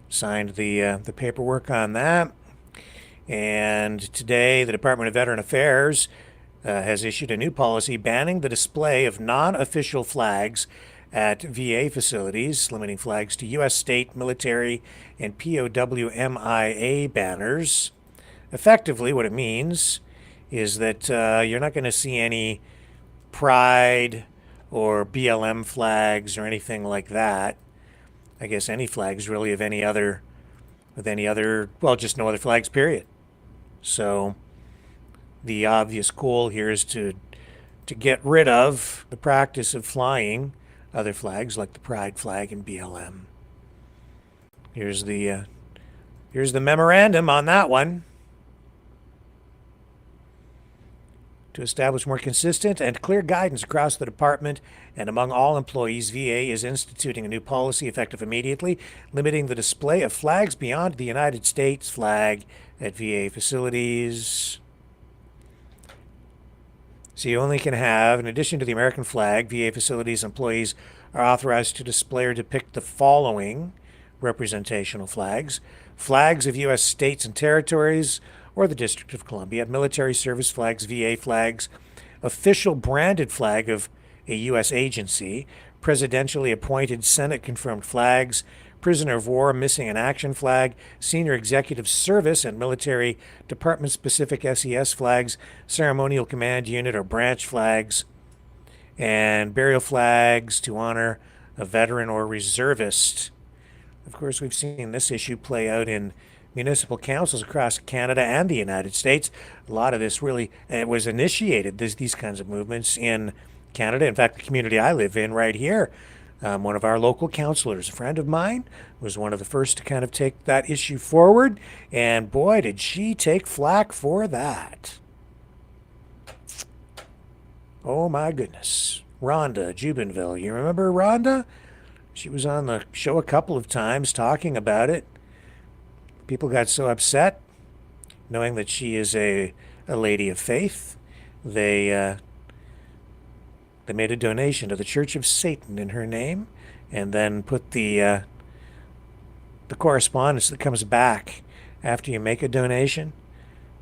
signed the paperwork on that. And today, the Department of Veteran Affairs has issued a new policy banning the display of non-official flags at VA facilities, limiting flags to U.S. state, military, and POW MIA banners. Effectively, what it means is that you're not going to see any Pride or BLM flags or anything like that. I guess any flags really of any other, well, just no other flags, period. So the obvious goal here is to get rid of the practice of flying other flags like the Pride flag and BLM. Here's the memorandum on that one. To establish more consistent and clear guidance across the department and among all employees, VA is instituting a new policy effective immediately, limiting the display of flags beyond the United States flag at VA facilities. So you only can have, in addition to the American flag, VA facilities employees are authorized to display or depict the following representational flags: flags of U.S. states and territories or the District of Columbia, military service flags, VA flags, official branded flag of a U.S. agency, presidentially appointed Senate-confirmed flags, prisoner of war, missing in action flag, senior executive service and military department-specific SES flags, ceremonial command unit or branch flags, and burial flags to honor a veteran or reservist. Of course, we've seen this issue play out in municipal councils across Canada and the United States. A lot of this really was initiated, these kinds of movements in Canada. In fact, the community I live in right here, one of our local councillors, a friend of mine, was one of the first to kind of take that issue forward, and boy, did she take flack for that. Oh my goodness. Rhonda Jubinville, you remember Rhonda? She was on the show a couple of times talking about it. People got so upset knowing that she is a lady of faith. They made a donation to the Church of Satan in her name, and then put the correspondence that comes back after you make a donation.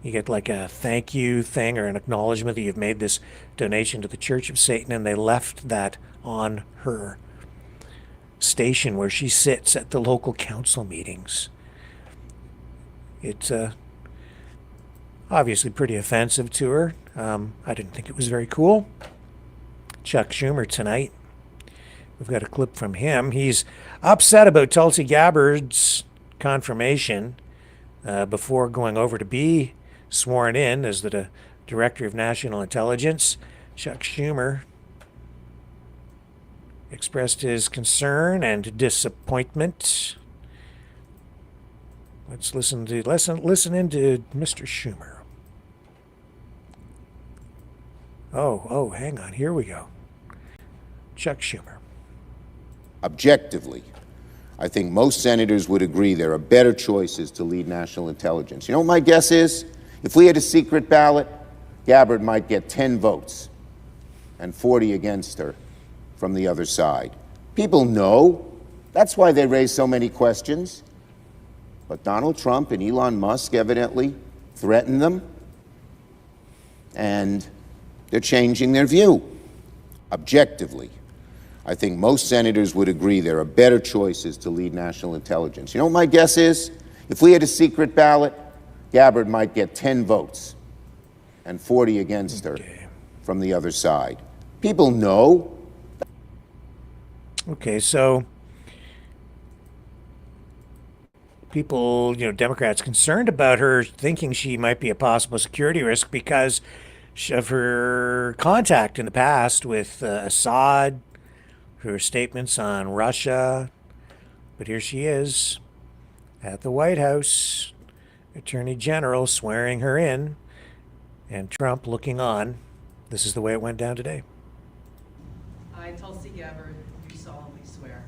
You get like a thank you thing or an acknowledgement that you've made this donation to the Church of Satan, and they left that on her station where she sits at the local council meetings. It's obviously pretty offensive to her. I didn't think it was very cool. Chuck Schumer tonight. We've got a clip from him. He's upset about Tulsi Gabbard's confirmation before going over to be sworn in as the Director of National Intelligence. Chuck Schumer expressed his concern and disappointment. Let's listen into Mr. Schumer. Oh, hang on. Here we go. Chuck Schumer. Objectively, I think most senators would agree there are better choices to lead national intelligence. You know what my guess is? If we had a secret ballot, Gabbard might get 10 votes and 40 against her from the other side. People know That's why they raise so many questions. But Donald Trump and Elon Musk evidently threatened them, and they're changing their view. Objectively, I think most senators would agree there are better choices to lead national intelligence. You know what my guess is? If we had a secret ballot, Gabbard might get 10 votes and 40 against her from the other side. People know. Okay, so people, Democrats concerned about her thinking she might be a possible security risk because of her contact in the past with Assad, her statements on Russia. But here she is at the White House, Attorney General swearing her in, and Trump looking on. This is the way it went down today. I, Tulsi Gabbard, do solemnly swear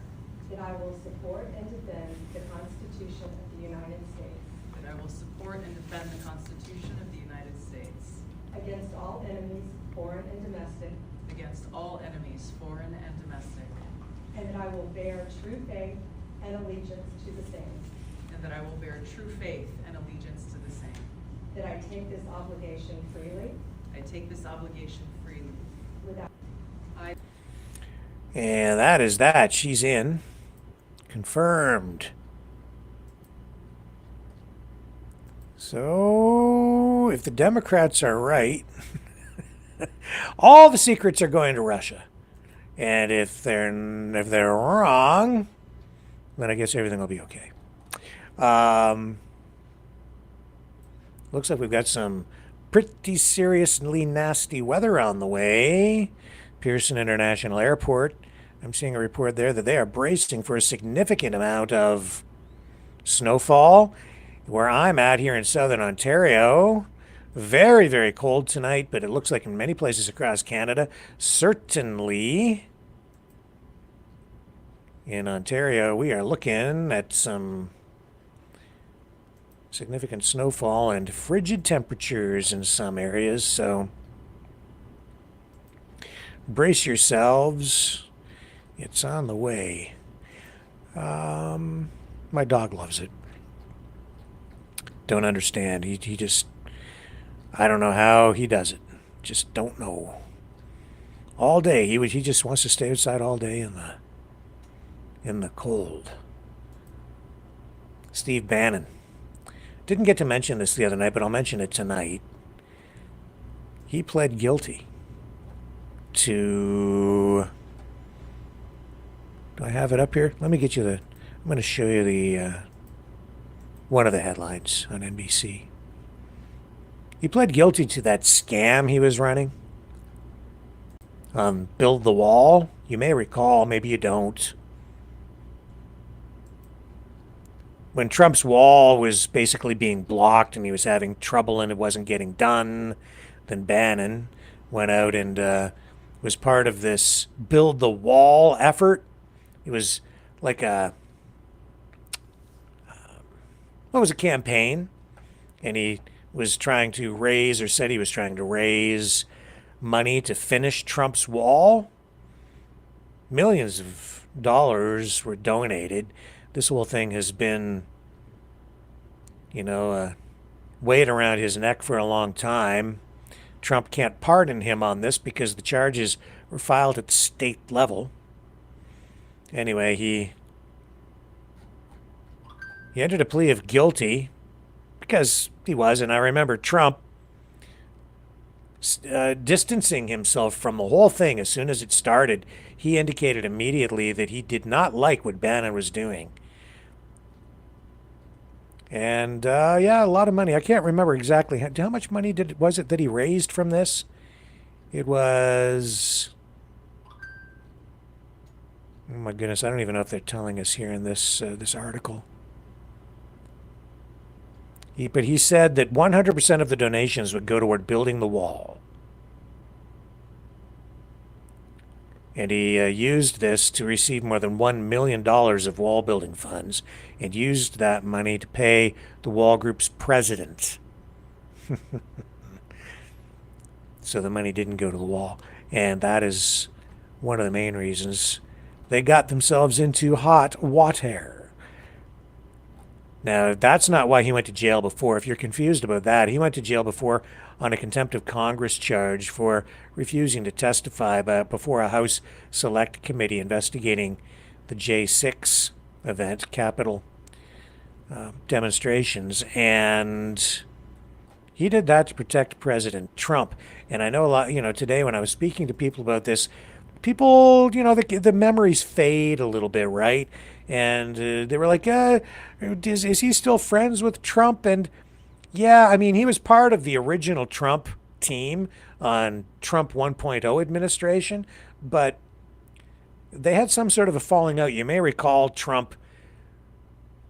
that I will support and defend the Constitution of the United States that I will support and defend the Constitution of the United States against all enemies, foreign and domestic, against all enemies, foreign and domestic, and that I will bear true faith and allegiance to the same, and that I will bear true faith and allegiance to the same, that I take this obligation freely, I take this obligation freely, without And that is that. She's in. Confirmed. So, if the Democrats are right, all the secrets are going to Russia. And if they're wrong, then I guess everything will be okay. Looks like we've got some pretty seriously nasty weather on the way. Pearson International Airport. I'm seeing a report there that they are bracing for a significant amount of snowfall. Where I'm at here in southern Ontario, very, very cold tonight, but it looks like in many places across Canada, certainly in Ontario, we are looking at some significant snowfall and frigid temperatures in some areas, so brace yourselves. It's on the way. My dog loves it. Don't understand. He just, I don't know how he does it. Just don't know. All day. He just wants to stay outside all day in the cold. Steve Bannon. Didn't get to mention this the other night, but I'll mention it tonight. He pled guilty to, do I have it up here? Let me get you I'm going to show you the one of the headlines on NBC. He pled guilty to that scam he was running. Build the Wall. You may recall, maybe you don't. When Trump's wall was basically being blocked and he was having trouble and it wasn't getting done, then Bannon went out and was part of this Build the Wall effort. It was like a campaign, and he was trying to raise, or said he was trying to raise money to finish Trump's wall. Millions of dollars were donated. This whole thing has been, weight around his neck for a long time. Trump can't pardon him on this because the charges were filed at the state level. Anyway, he entered a plea of guilty because he was, and I remember Trump distancing himself from the whole thing as soon as it started. He indicated immediately that he did not like what Bannon was doing. And, a lot of money. I can't remember exactly. How much money was it that he raised from this? It was... Oh, my goodness. I don't even know if they're telling us here in this article. But he said that 100% of the donations would go toward building the wall. And he used this to receive more than $1 million of wall building funds and used that money to pay the wall group's president. So the money didn't go to the wall. And that is one of the main reasons they got themselves into hot water. Now, that's not why he went to jail before. If you're confused about that, he went to jail before on a contempt of Congress charge for refusing to testify before a House Select Committee investigating the J6 event, Capitol demonstrations. And he did that to protect President Trump. And I know a lot, today when I was speaking to people about this, people, the memories fade a little bit, right? And they were like, is he still friends with Trump? And yeah, I mean, he was part of the original Trump team on Trump 1.0 administration, but they had some sort of a falling out. You may recall Trump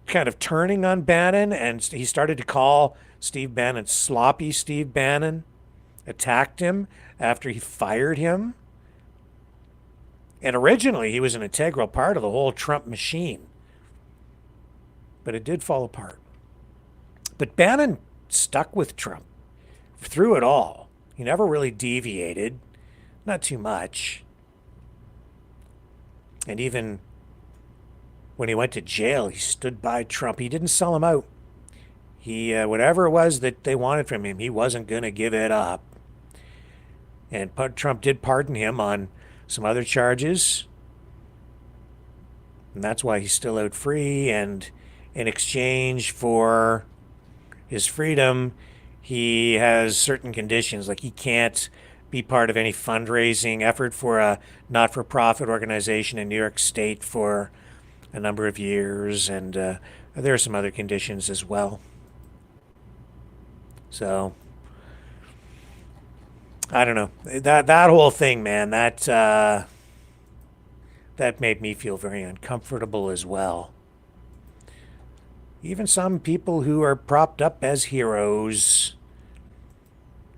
kind of turning on Bannon, and he started to call Steve Bannon sloppy Steve Bannon, attacked him after he fired him. And originally, he was an integral part of the whole Trump machine. But it did fall apart. But Bannon stuck with Trump through it all. He never really deviated. Not too much. And even when he went to jail, he stood by Trump. He didn't sell him out. He, whatever it was that they wanted from him, he wasn't going to give it up. And Trump did pardon him on some other charges. And that's why he's still out free. And in exchange for his freedom, he has certain conditions, like he can't be part of any fundraising effort for a not-for-profit organization in New York State for a number of years, and there are some other conditions as well. So I don't know, that whole thing, man, that made me feel very uncomfortable as well. Even some people who are propped up as heroes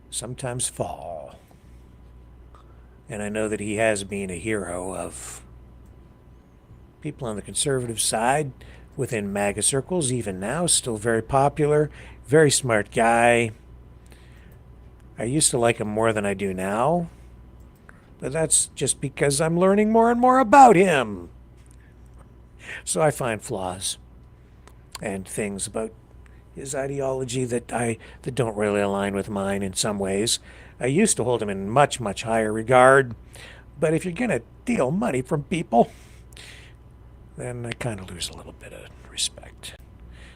sometimes fall. And I know that he has been a hero of people on the conservative side within MAGA circles, even now, still very popular, very smart guy. I used to like him more than I do now, but that's just because I'm learning more and more about him. So I find flaws and things about his ideology that don't really align with mine in some ways. I used to hold him in much, much higher regard, but if you're going to steal money from people, then I kind of lose a little bit of respect.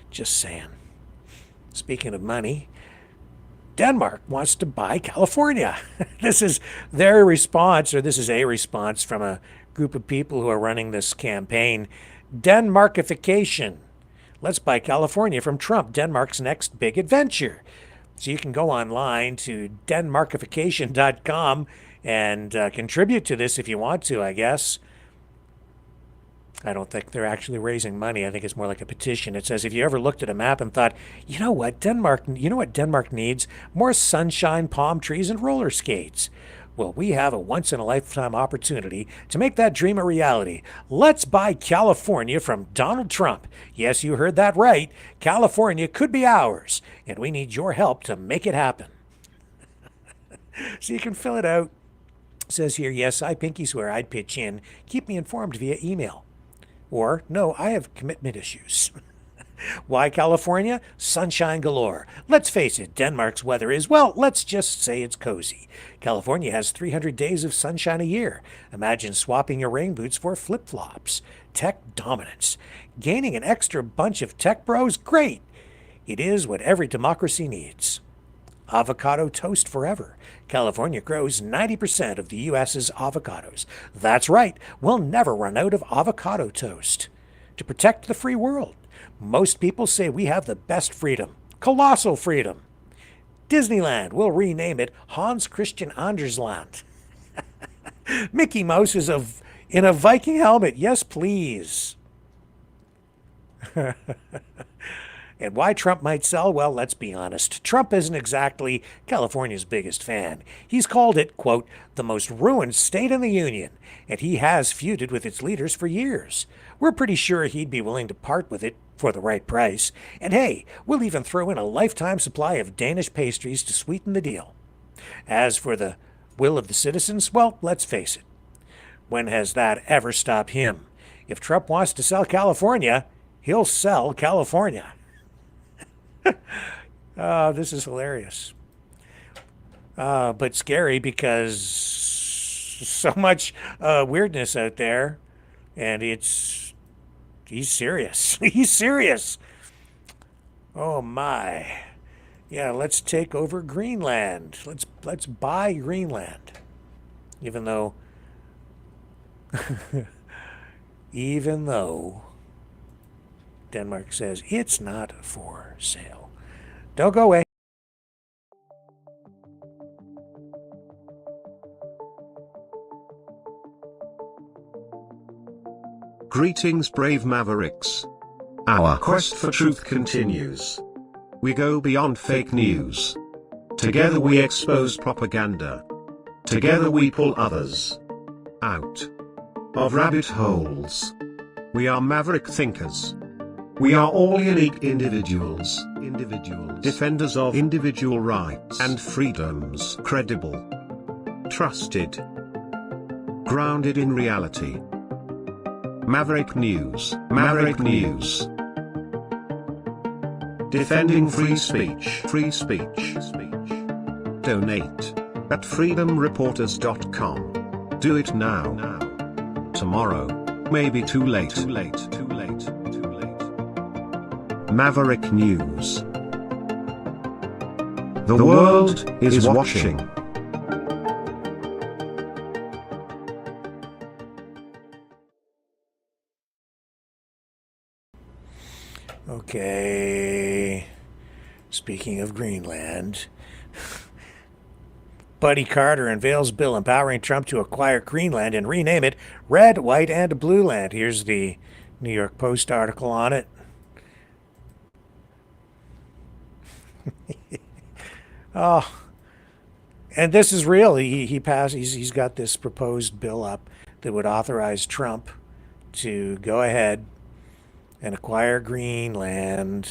Just saying. Speaking of money, Denmark wants to buy California. This is their response, or this is a response from a group of people who are running this campaign. Denmarkification. Let's buy California from Trump, Denmark's next big adventure. So you can go online to denmarkification.com and contribute to this if you want to, I guess. I don't think they're actually raising money. I think it's more like a petition. It says, if you ever looked at a map and thought, you know what Denmark needs? More sunshine, palm trees, and roller skates. Well, we have a once-in-a-lifetime opportunity to make that dream a reality. Let's buy California from Donald Trump. Yes, you heard that right. California could be ours, and we need your help to make it happen. So you can fill it out. It says here, yes, I pinky swear I'd pitch in. Keep me informed via email. Or, no, I have commitment issues. Why California? Sunshine galore. Let's face it, Denmark's weather is, well, let's just say it's cozy. California has 300 days of sunshine a year. Imagine swapping your rain boots for flip-flops. Tech dominance. Gaining an extra bunch of tech bros? Great. It is what every democracy needs. Avocado toast forever. California grows 90% of the U.S.'s avocados. That's right, we'll never run out of avocado toast. To protect the free world. Most people say we have the best freedom. Colossal freedom. Disneyland, we'll rename it Hans Christian Andersland. Mickey Mouse is in a Viking helmet. Yes, please. And why Trump might sell? Well, let's be honest. Trump isn't exactly California's biggest fan. He's called it, quote, the most ruined state in the union, and he has feuded with its leaders for years. We're pretty sure he'd be willing to part with it for the right price. And hey, we'll even throw in a lifetime supply of Danish pastries to sweeten the deal. As for the will of the citizens, well, let's face it. When has that ever stopped him? If Trump wants to sell California, he'll sell California. This is hilarious. But scary because so much weirdness out there, and he's serious. He's serious. Oh my. Yeah, let's take over Greenland. Let's buy Greenland. Even though Denmark says it's not for sale. Don't go away. Greetings, brave Mavericks. Our quest for truth continues. We go beyond fake news. Together we expose propaganda. Together we pull others out of rabbit holes. We are maverick thinkers. We are all unique individuals, defenders of individual rights and freedoms, credible, trusted, grounded in reality. Maverick News, Maverick News. Defending free speech, free speech. Donate at freedomreporters.com. Do it now. Tomorrow may be too late. Maverick News. The world is watching. Okay. Speaking of Greenland, Buddy Carter unveils bill empowering Trump to acquire Greenland and rename it Red, White, and Blue Land. Here's the New York Post article on it. Oh, and this is real. He passed. He's got this proposed bill up that would authorize Trump to go ahead and acquire Greenland.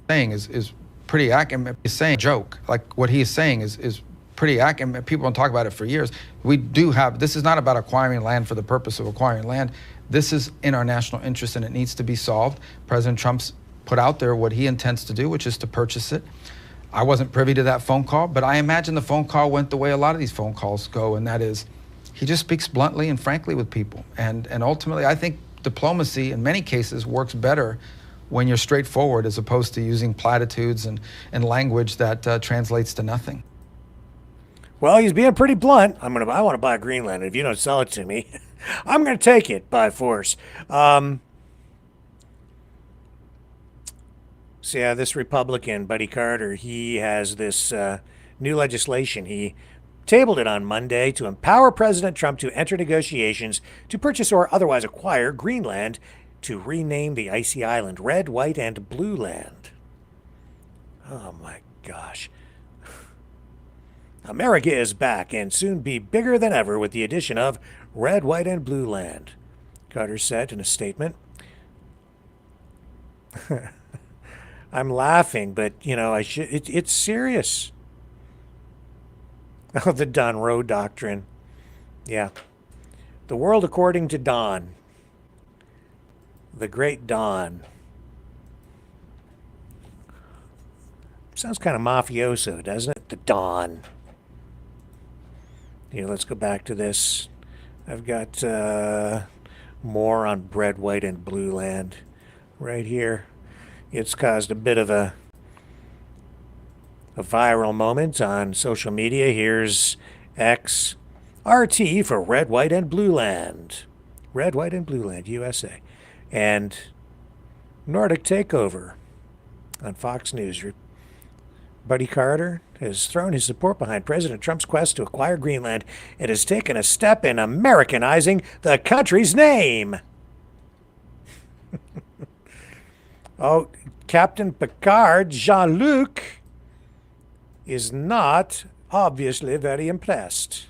Saying is pretty accurate. He's saying a joke. Like what he is saying is pretty accurate. People don't talk about it for years. We do have, this is not about acquiring land for the purpose of acquiring land. This is in our national interest and it needs to be solved. President Trump's put out there what he intends to do, which is to purchase it. I wasn't privy to that phone call, but I imagine the phone call went the way a lot of these phone calls go, and that is he just speaks bluntly and frankly with people. And ultimately, I think diplomacy in many cases works better when you're straightforward as opposed to using platitudes and language that translates to nothing. Well, he's being pretty blunt. I want to buy Greenland. If you don't sell it to me, I'm going to take it by force. So yeah, this Republican, Buddy Carter, he has this new legislation. He tabled it on Monday to empower President Trump to enter negotiations to purchase or otherwise acquire Greenland, to rename the icy island Red, White, and Blue Land. Oh my gosh. America is back and soon be bigger than ever with the addition of Red, White, and Blue Land, Carter said in a statement. I'm laughing, but, you know, it's serious. Oh, the Don Rowe Doctrine. Yeah. The world according to Don. The great Don. Sounds kind of mafioso, doesn't it? The Don. Here, let's go back to this. I've got more on Red, White, and Blue Land right here. It's caused a bit of a viral moment on social media. Here's X RT for Red, White, and Blue Land. Red, White, and Blue Land, USA. And Nordic Takeover on Fox News. Buddy Carter has thrown his support behind President Trump's quest to acquire Greenland and has taken a step in Americanizing the country's name. Oh, Captain Picard, Jean-Luc, is not obviously very impressed.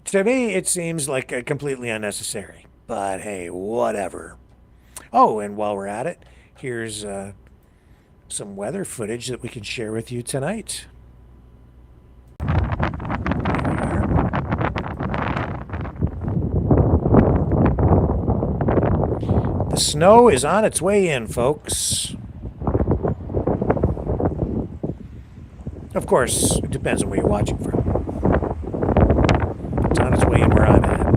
To me, it seems like completely unnecessary, but hey, whatever. Oh, and while we're at it, here's some weather footage that we can share with you tonight. snow is on its way in, folks. Of course, it depends on where you're watching from. It's on its way in where I'm at.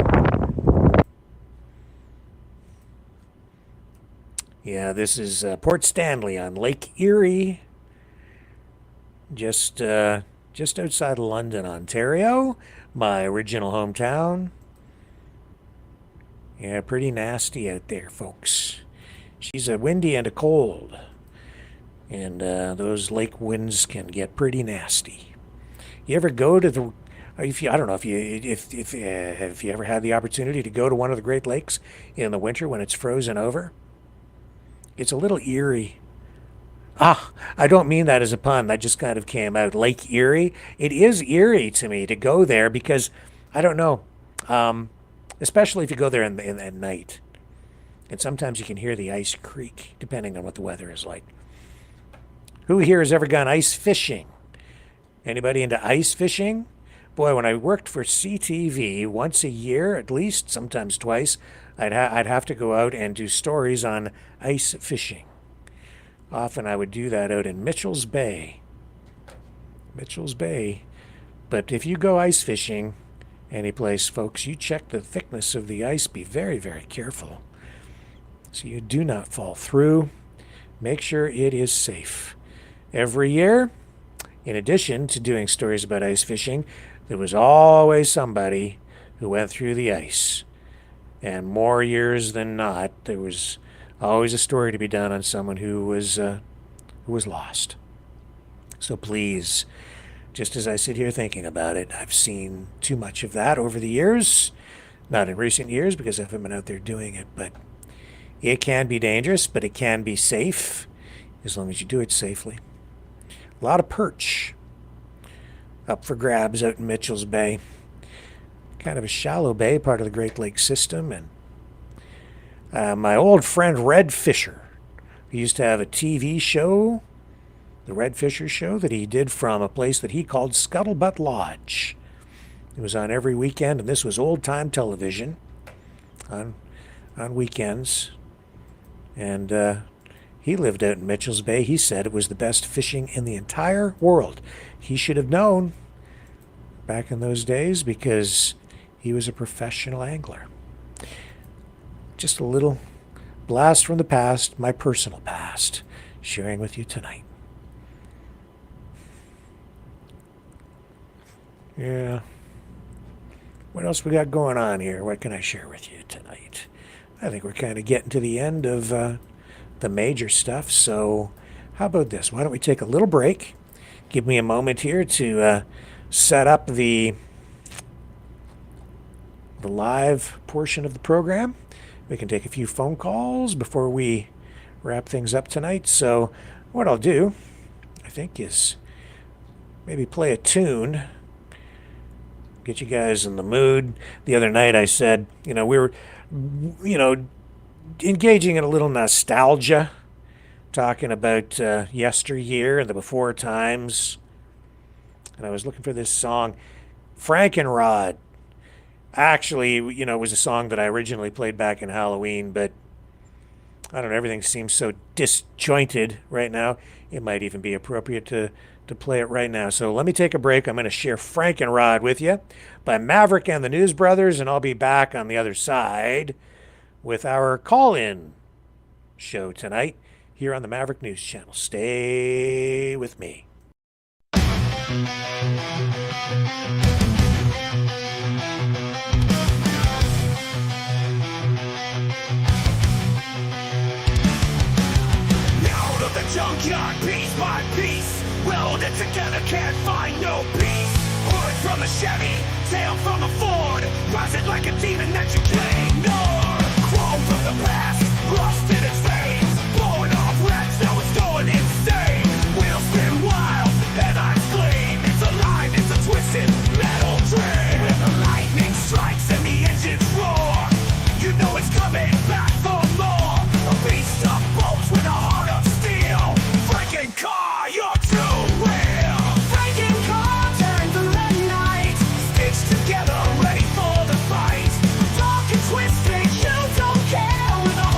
Yeah, this is Port Stanley on Lake Erie, just outside of London, Ontario, my original hometown. Yeah, pretty nasty out there, folks. She's a windy and a cold, and those lake winds can get pretty nasty. You ever go to the? I don't know if you ever had the opportunity to go to one of the Great Lakes in the winter when it's frozen over. It's a little eerie. I don't mean that as a pun. That just kind of came out. Lake Erie. It is eerie to me to go there because I don't know. Especially if you go there at night. And sometimes you can hear the ice creak, depending on what the weather is like. Who here has ever gone ice fishing? Anybody into ice fishing? Boy, when I worked for CTV, once a year at least, sometimes twice, I'd have to go out and do stories on ice fishing. Often I would do that out in Mitchell's Bay. Mitchell's Bay. But if you go ice fishing any place, folks, you check the thickness of the ice. Be very, very careful so you do not fall through. Make sure it is safe. Every year, in addition to doing stories about ice fishing, there was always somebody who went through the ice. And more years than not, there was always a story to be done on someone who was lost. So please, just as I sit here thinking about it, I've seen too much of that over the years. Not in recent years because I haven't been out there doing it, but it can be dangerous, but it can be safe as long as you do it safely. A lot of perch up for grabs out in Mitchell's Bay. Kind of a shallow bay, part of the Great Lakes system. And my old friend Red Fisher, who used to have a TV show, the Red Fisher Show, that he did from a place that he called Scuttlebutt Lodge. It was on every weekend, and this was old-time television on weekends. And he lived out in Mitchell's Bay. He said it was the best fishing in the entire world. He should have known back in those days because he was a professional angler. Just a little blast from the past, my personal past, sharing with you tonight. Yeah. What else we got going on here? What can I share with you tonight? I think we're kind of getting to the end of the major stuff. So how about this? Why don't we take a little break? Give me a moment here to set up the live portion of the program. We can take a few phone calls before we wrap things up tonight. So what I'll do, I think, is maybe play a tune, get you guys in the mood. The other night I said, we were, engaging in a little nostalgia, talking about yesteryear and the before times. And I was looking for this song, Frankenrod. Actually, it was a song that I originally played back in Halloween, but I don't know, everything seems so disjointed right now. It might even be appropriate to play it right now. So let me take a break. I'm going to share Frankenrod with you by Maverick and the News Brothers, and I'll be back on the other side with our call-in show tonight here on the Maverick News Channel. Stay with me. Junkyard, piece by piece, welded together, can't find no peace. Hood from the Chevy, tail from the Ford, rising like a demon that you can't ignore. Chrome from the past, rust in its veins, blowing off racks, now it's going insane. Wheels spin wild, headlights gleam, it's alive, it's a twisted metal dream. When the lightning strikes and the engines roar, you know it's coming back for more. A beast of bolts with a heart of steel. Car, you're too real. Franken car turned the red night, stitched together, ready for the fight. Dark and twisted, you don't care with a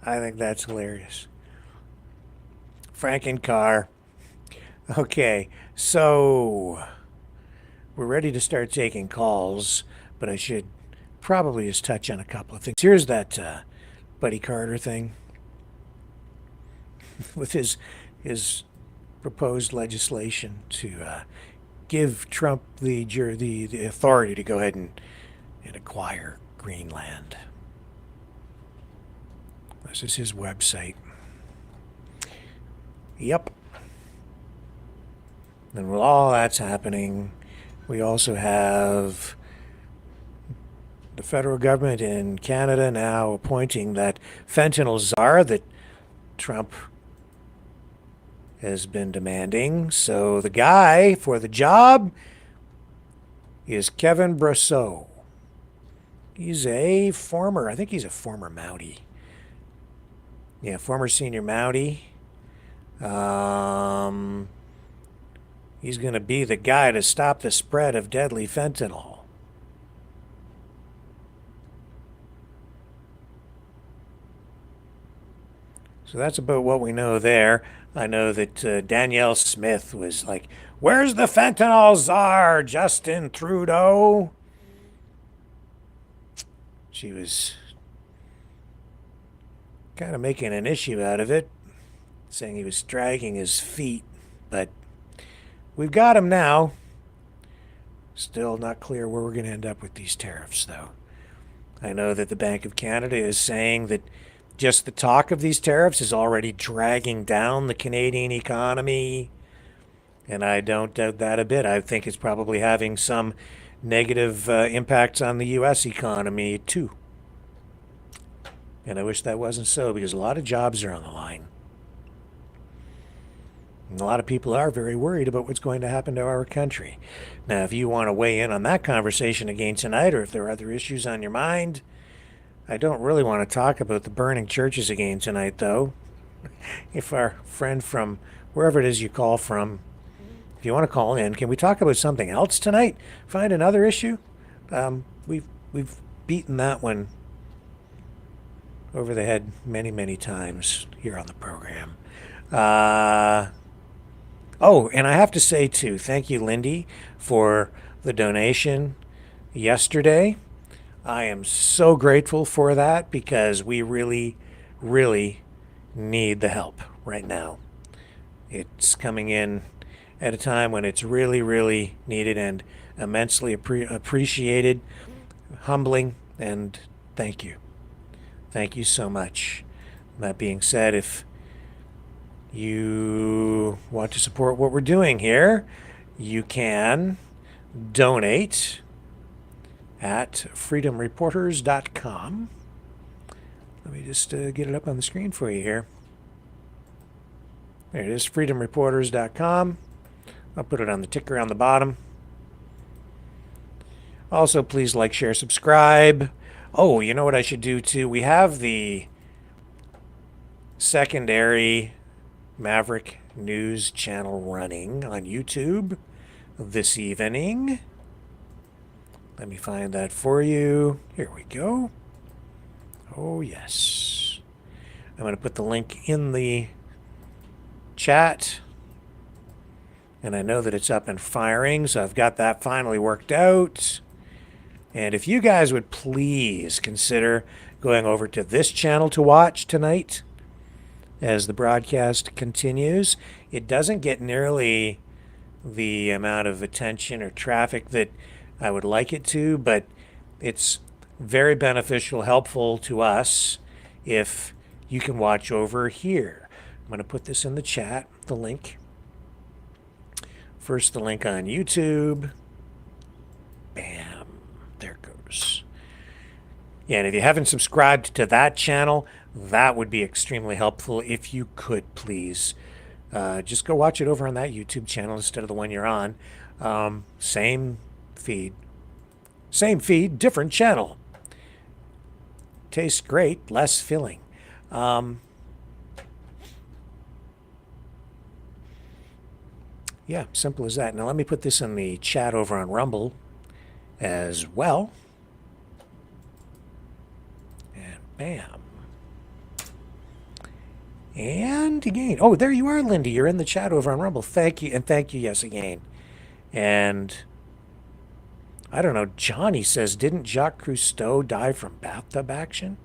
I think that's hilarious. Franken Carr. Okay, so we're ready to start taking calls, but I should probably just touch on a couple of things. Here's that Buddy Carter thing with his proposed legislation to give Trump the authority to go ahead and acquire Greenland. This is his website. Yep. And while all that's happening, we also have the federal government in Canada now appointing that fentanyl czar that Trump has been demanding. So the guy for the job is Kevin Brosseau. He's a former, I think he's a former Mountie. Yeah, former senior Mountie. He's going to be the guy to stop the spread of deadly fentanyl. So that's about what we know there. I know that Danielle Smith was like, "Where's the fentanyl czar, Justin Trudeau?" She was kind of making an issue out of it, saying he was dragging his feet, but we've got him now. Still not clear where we're going to end up with these tariffs, though. I know that the Bank of Canada is saying that just the talk of these tariffs is already dragging down the Canadian economy, and I don't doubt that a bit. I think it's probably having some negative impacts on the U.S. economy, too. And I wish that wasn't so, because a lot of jobs are on the line. And a lot of people are very worried about what's going to happen to our country. Now, if you want to weigh in on that conversation again tonight, or if there are other issues on your mind, I don't really want to talk about the burning churches again tonight, though. If our friend from wherever it is you call from, if you want to call in, can we talk about something else tonight? Find another issue? We've beaten that one over the head many, many times here on the program. Oh, and I have to say, too, thank you, Lindy, for the donation yesterday. I am so grateful for that, because we really, really need the help right now. It's coming in at a time when it's really, really needed and immensely appreciated, humbling, and thank you. Thank you so much. That being said, if you want to support what we're doing here, you can donate at freedomreporters.com. Let me just get it up on the screen for you here. There it is, freedomreporters.com. I'll put it on the ticker on the bottom. Also, please like, share, subscribe. Oh, you know what I should do too? We have the secondary Maverick News channel running on YouTube this evening. Let me find that for you. Here we go. Oh, yes. I'm going to put the link in the chat. And I know that it's up and firing, so I've got that finally worked out. And if you guys would please consider going over to this channel to watch tonight as the broadcast continues. It doesn't get nearly the amount of attention or traffic that I would like it to, but it's very beneficial, helpful to us if you can watch over here. I'm going to put this in the chat, the link. First, the link on YouTube. Bam. There it goes. Yeah, and if you haven't subscribed to that channel, that would be extremely helpful if you could, please. Just go watch it over on that YouTube channel instead of the one you're on. Same feed. Same feed, different channel. Tastes great, less filling. Yeah, simple as that. Now let me put this in the chat over on Rumble as well. And Bam. And again, oh, there you are, Lindy. You're in the chat over on Rumble. Thank you, and thank you, yes, again. And I don't know, Johnny says, didn't Jacques Cousteau die from bathtub action?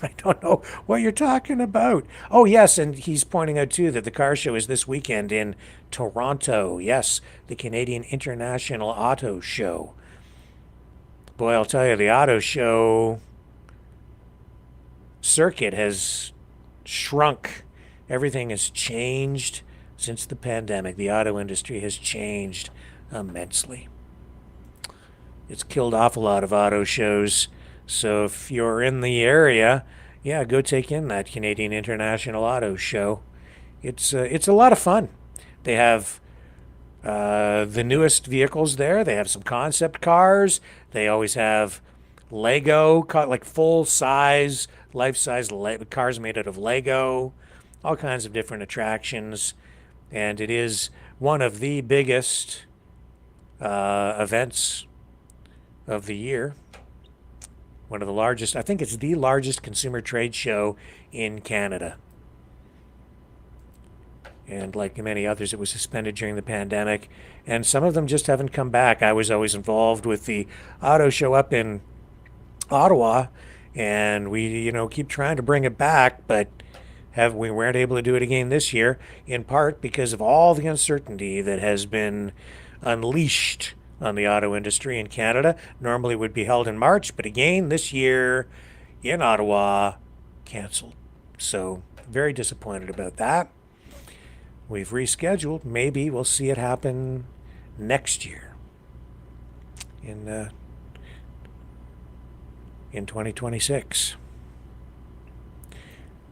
I don't know what you're talking about. Oh, yes, and he's pointing out, too, that the car show is this weekend in Toronto. Yes, the Canadian International Auto Show. Boy, I'll tell you, the auto show circuit has shrunk. Everything has changed since the pandemic. The auto industry has changed immensely. It's killed off a lot of auto shows. So if you're in the area, yeah, go take in that Canadian International Auto Show. It's a lot of fun. They have the newest vehicles there. They have some concept cars. They always have Lego, like full-size, life-size cars made out of Lego, all kinds of different attractions. And it is one of the biggest events of the year. One of the largest, I think it's the largest consumer trade show in Canada. And like many others, it was suspended during the pandemic. And some of them just haven't come back. I was always involved with the auto show up in Ottawa. And we, keep trying to bring it back, but we weren't able to do it again this year, in part because of all the uncertainty that has been unleashed on the auto industry in Canada. Normally would be held in March, but again, this year in Ottawa, canceled. So very disappointed about that. We've rescheduled. Maybe we'll see it happen next year in 2026.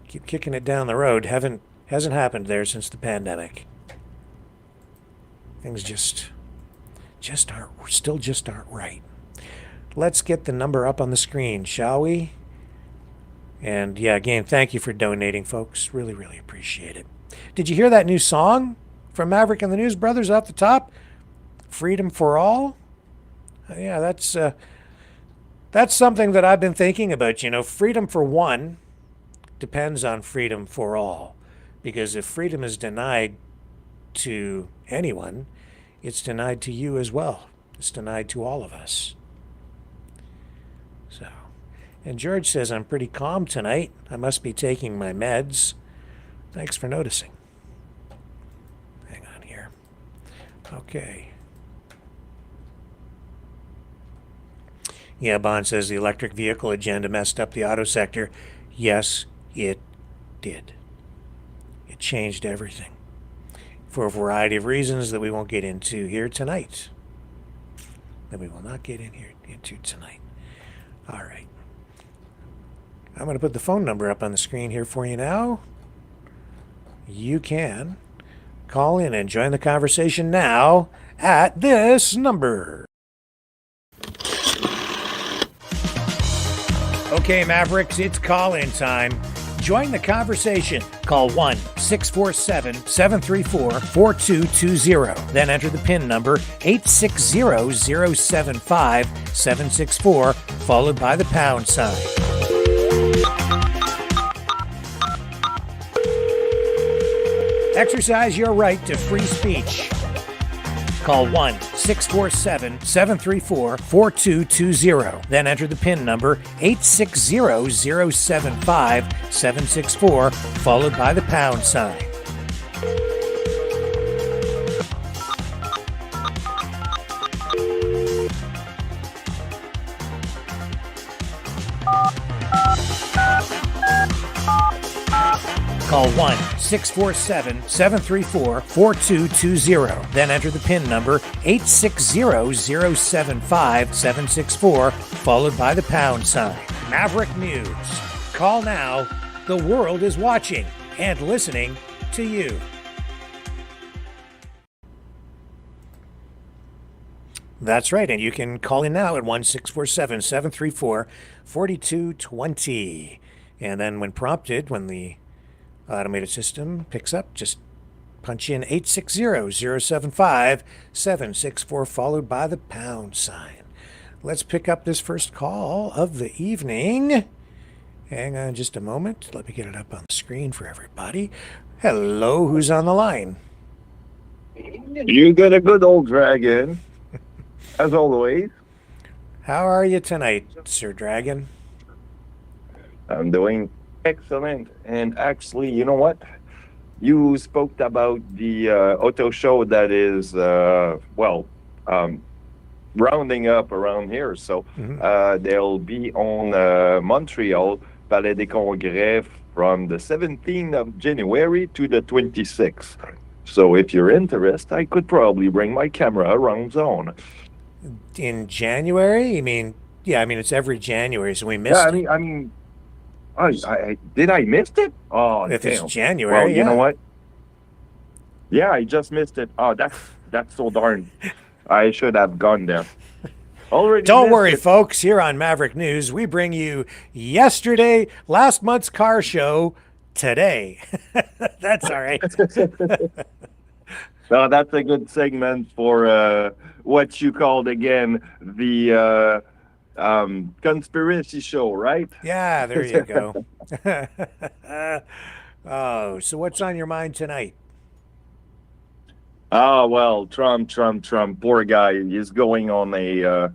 Keep kicking it down the road. Hasn't happened there since the pandemic. Things just aren't right. Let's get the number up on the screen, shall we? And yeah, again, thank you for donating, folks. Really, really appreciate it. Did you hear that new song from Maverick and the News Brothers off the top? Freedom for All? Yeah, that's something that I've been thinking about. Freedom for one depends on freedom for all. Because if freedom is denied to anyone, it's denied to you as well. It's denied to all of us. So, and George says, I'm pretty calm tonight. I must be taking my meds. Thanks for noticing. Hang on here. Okay. Yeah, Bond says the electric vehicle agenda messed up the auto sector. Yes, it did. It changed everything. For a variety of reasons that we won't get into here tonight. That we will not get into tonight. All right. I'm going to put the phone number up on the screen here for you now. You can call in and join the conversation now at this number. Okay, Mavericks, it's call-in time. Join the conversation. Call 1-647-734-4220. Then enter the PIN number 860-075-764, followed by the pound sign. Exercise your right to free speech. Call 1-647-734-4220. Then enter the PIN number 860-075-764, followed by the pound sign. Call 1-647-734-4220. Then enter the PIN number 860-075-764, followed by the pound sign. Maverick News. Call now. The world is watching and listening to you. That's right, and you can call in now at 1-647-734-4220. And then when prompted, when the automated system picks up, just punch in 860-075-764, followed by the pound sign. Let's pick up this first call of the evening. Hang on just a moment. Let me get it up on the screen for everybody. Hello, who's on the line? You got a good old dragon, as always. How are you tonight, Sir Dragon? I'm doing excellent. And actually, you know what? You spoke about the auto show that is, rounding up around here. So they'll be on Montreal, Palais des Congrès, from the 17th of January to the 26th. So if you're interested, I could probably bring my camera around zone. In January? You mean, yeah, I mean, it's every January, so we missed it. Did I miss it? Oh, If damn. it's January, well, you know yeah. what? Yeah, I just missed it. Oh, that's so darn. I should have gone there. Already. Don't missed worry, it. folks. Here on Maverick News, we bring you last month's car show today. That's all right. Well, that's a good segment for what you called again the conspiracy show, right? Yeah, there you go. Oh, so what's on your mind tonight? Oh, well, Trump, poor guy. He's going on a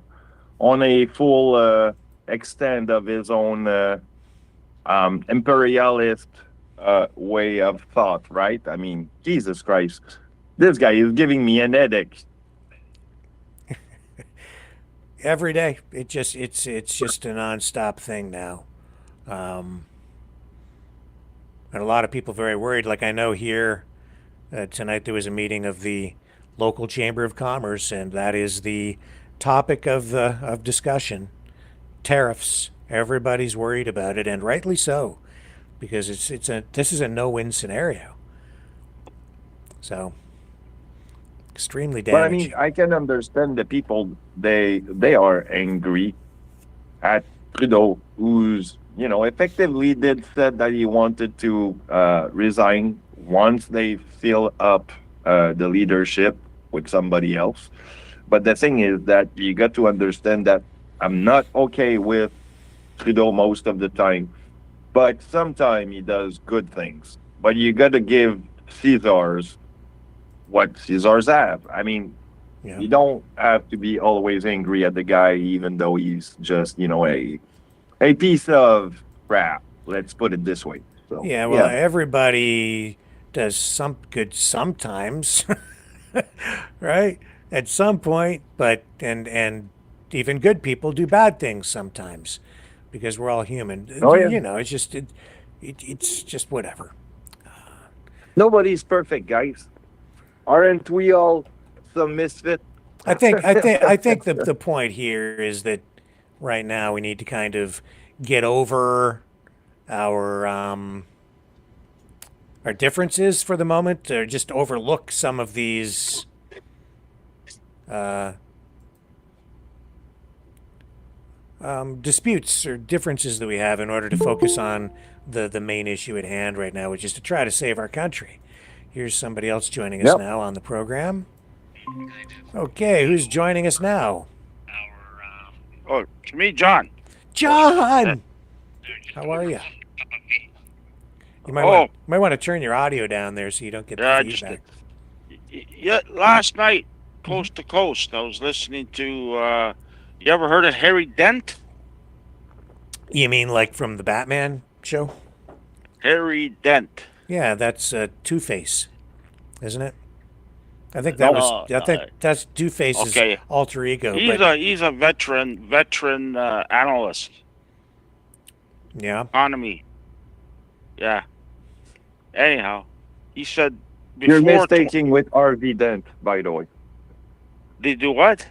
full extent of his own imperialist way of thought, right? I mean, Jesus Christ. This guy is giving me an headache. Every day. It's just a nonstop thing now. And a lot of people very worried. Like I know here tonight there was a meeting of the local Chamber of Commerce, and that is the topic of discussion. Tariffs. Everybody's worried about it, and rightly so, because this is a no-win scenario. So extremely But I damaging. mean, I can understand the people. They are angry at Trudeau, who's effectively said that he wanted to resign once they fill up the leadership with somebody else. But the thing is that you got to understand that I'm not okay with Trudeau most of the time, but sometimes he does good things. But you got to give Caesars what Caesars have. I mean, you don't have to be always angry at the guy, even though he's just, a piece of crap. Let's put it this way. So, Yeah, well, everybody does some good sometimes, right? At some point, but and even good people do bad things sometimes, because we're all human. Oh, yeah. It's just it's just whatever. Nobody's perfect, guys. Aren't we all some misfit? I think the point here is that right now we need to kind of get over our differences for the moment, or just overlook some of these disputes or differences that we have in order to focus on the main issue at hand right now, which is to try to save our country. Here's somebody else joining us now on the program. Okay, who's joining us now? Oh, to me, John. John! How are you? You might want to turn your audio down there so you don't get the feedback. Last night, Coast to Coast, I was listening to, you ever heard of Harry Dent? You mean like from the Batman show? Harry Dent. Yeah, that's Two-Face, isn't it? I think that I think that's Two-Face's alter ego. He's a veteran analyst. Yeah. Economy. Yeah. Anyhow, he said before... You're mistaking with RV Dent, by the way. They do what?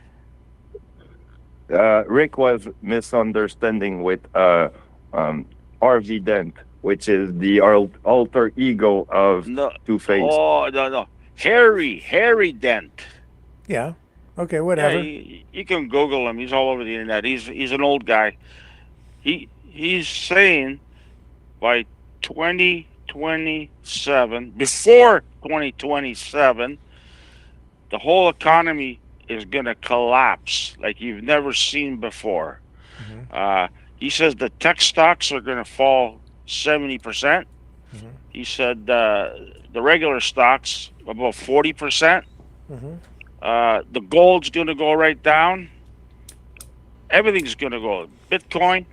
Rick was misunderstanding with RV Dent, which is the alter ego of Two-Face. Oh, no. Harry Dent. Yeah. Okay, whatever. Yeah, you can Google him. He's all over the internet. He's an old guy. He's saying by 2027, before 2027, the whole economy is going to collapse like you've never seen before. He says the tech stocks are going to fall 70%. He said the regular stocks about 40%. The gold's going to go right down. Everything's going to go. Bitcoin,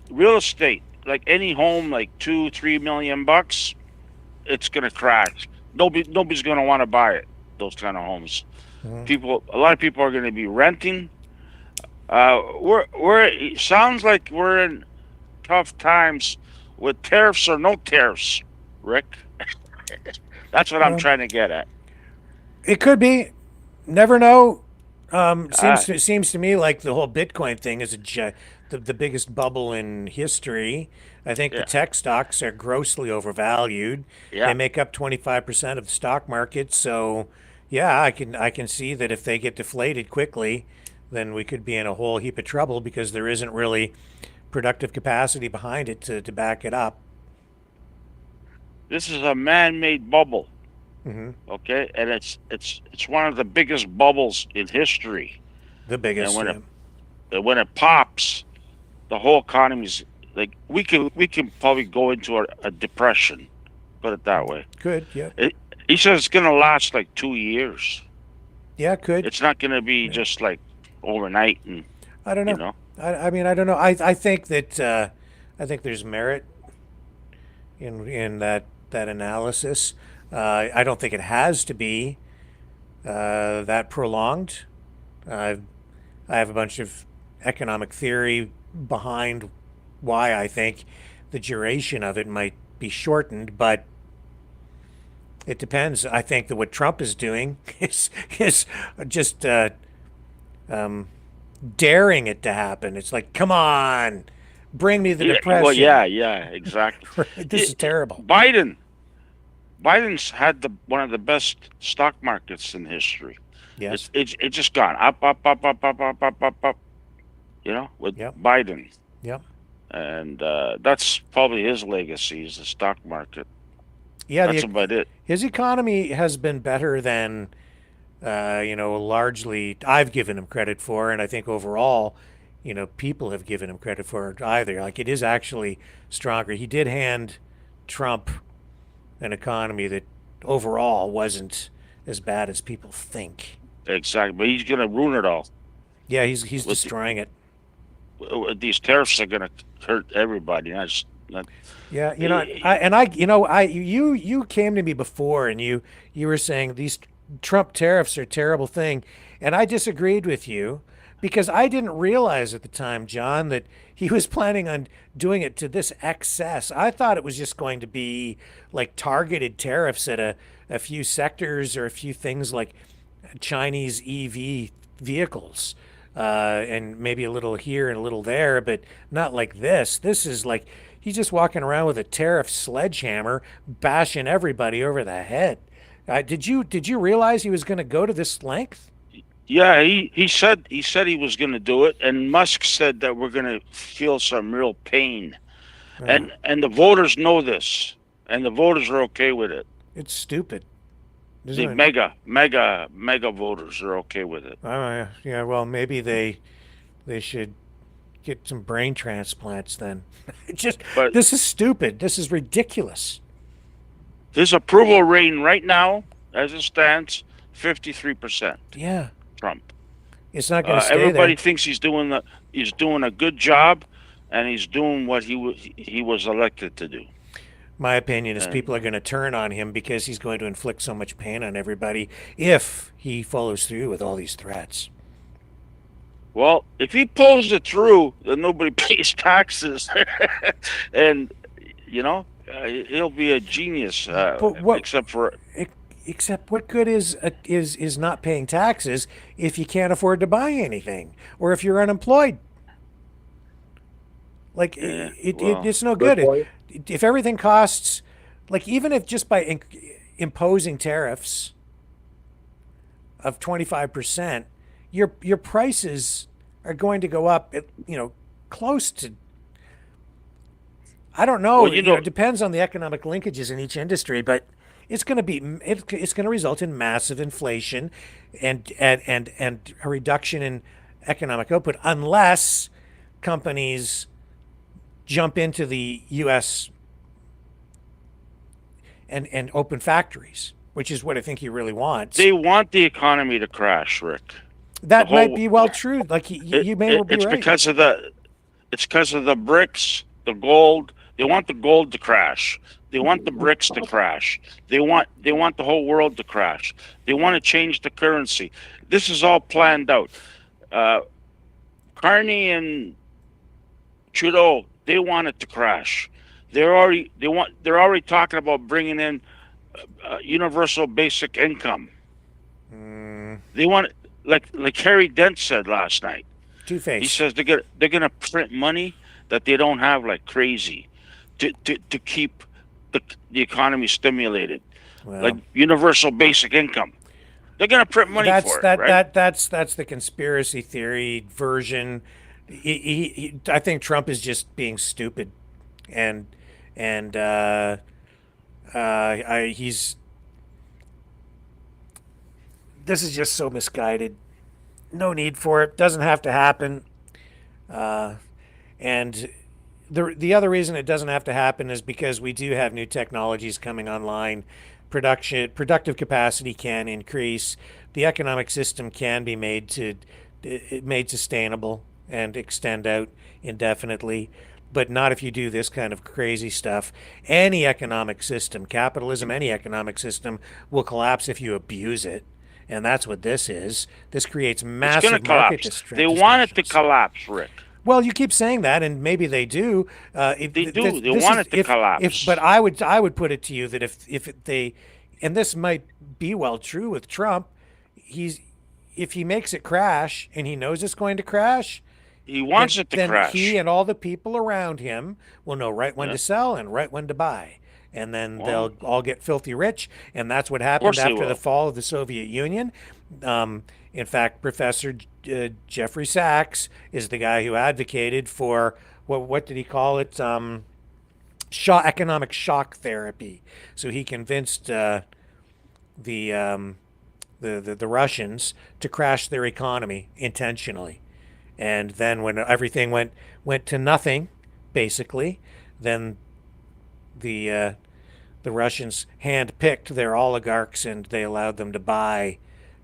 real estate, like any home, like $2-3 million bucks, it's going to crash. Nobody's going to want to buy it. Those kind of homes. A lot of people are going to be renting. It sounds like we're in tough times with tariffs or no tariffs, Rick. That's what I'm trying to get at. It could be. Never know. Seems to me like the whole Bitcoin thing is the biggest bubble in history. I think the tech stocks are grossly overvalued. They make up 25% of the stock market. So, yeah, I can see that if they get deflated quickly, then we could be in a whole heap of trouble because there isn't really productive capacity behind it to back it up. This is a man-made bubble. Okay, and it's one of the biggest bubbles in history. The biggest. And when it pops, the whole economy's like we can probably go into a depression. Put it that way. Could, yeah. He says it's going to last like 2 years. Yeah, could. It's not going to be just like overnight. And I don't know. You know? I mean, I don't know. I think that I think there's merit in that analysis. I don't think it has to be that prolonged. I have a bunch of economic theory behind why I think the duration of it might be shortened, but it depends. I think that what Trump is doing is just daring it to happen. It's like, come on, bring me the depression. Well, yeah, exactly. This is terrible. Biden's had one of the best stock markets in history. Yes, it's just gone up. You know, with Biden. Yep. And that's probably his legacy is the stock market. Yeah, that's about it. His economy has been better than, largely I've given him credit for, and I think overall, people have given him credit for either. Like, it is actually stronger. He did hand Trump an economy that overall wasn't as bad as people think. Exactly, but he's going to ruin it all. Yeah, he's destroying it. These tariffs are going to hurt everybody. Yeah, you came to me before and you were saying these Trump tariffs are a terrible thing, and I disagreed with you because I didn't realize at the time, John, that he was planning on doing it to this excess. I thought it was just going to be like targeted tariffs at a few sectors or a few things like Chinese EV vehicles. And maybe a little here and a little there, but not like this. This is like he's just walking around with a tariff sledgehammer, bashing everybody over the head. Did you realize he was going to go to this length? Yeah, he said he was going to do it, and Musk said that we're going to feel some real pain, and the voters know this, and the voters are okay with it. It's stupid. The mega voters are okay with it. Yeah, well, maybe they should get some brain transplants then. This is stupid. This is ridiculous. His approval rating right now, as it stands, 53%. Yeah. Trump. It's not going to stay everybody there. thinks he's doing a good job, and he's doing what he was elected to do. My opinion is people are going to turn on him because he's going to inflict so much pain on everybody if he follows through with all these threats. Well, if he pulls it through, then nobody pays taxes, and he'll be a genius. Except what good is not paying taxes if you can't afford to buy anything or if you're unemployed? Like it's no good. If everything costs, like even if just by imposing tariffs of 25%, your prices are going to go up, close to, I don't know, Well, it depends on the economic linkages in each industry, but it's going to result in massive inflation and a reduction in economic output unless companies jump into the U.S. and open factories, which is what I think he really wants. They want the economy to crash, Rick. That might be well true. Like you may well be it's right. because of the bricks, the gold. They want the gold to crash. They want the bricks to crash. They want the whole world to crash. They want to change the currency. This is all planned out. Carney and Trudeau, they want it to crash. They're already talking about bringing in universal basic income. They want, like Harry Dent said last night. Two-Face. He says they're gonna print money that they don't have like crazy to keep the economy stimulated, like universal basic income. They're gonna print money for it, right? That's the conspiracy theory version. I think Trump is just being stupid, and he's. This is just so misguided. No need for it. Doesn't have to happen. And the other reason it doesn't have to happen is because we do have new technologies coming online. Productive capacity can increase. The economic system can be made sustainable and extend out indefinitely, but not if you do this kind of crazy stuff. Any economic system, capitalism, any economic system will collapse if you abuse it. And that's what this is. This creates massive market distortions. They want it to collapse, Rick. Well, you keep saying that, and maybe they do. They do. They want it to collapse. But I would put it to you that if they, and this might be well true with Trump, if he makes it crash and he knows it's going to crash, he wants it to crash. Then he and all the people around him will know right when to sell and right when to buy. And then they'll all get filthy rich, and that's what happened after the fall of the Soviet Union. In fact, Professor Jeffrey Sachs is the guy who advocated for what did he call it? Economic shock therapy. So he convinced the Russians to crash their economy intentionally, and then when everything went to nothing, basically, then the Russians handpicked their oligarchs and they allowed them to buy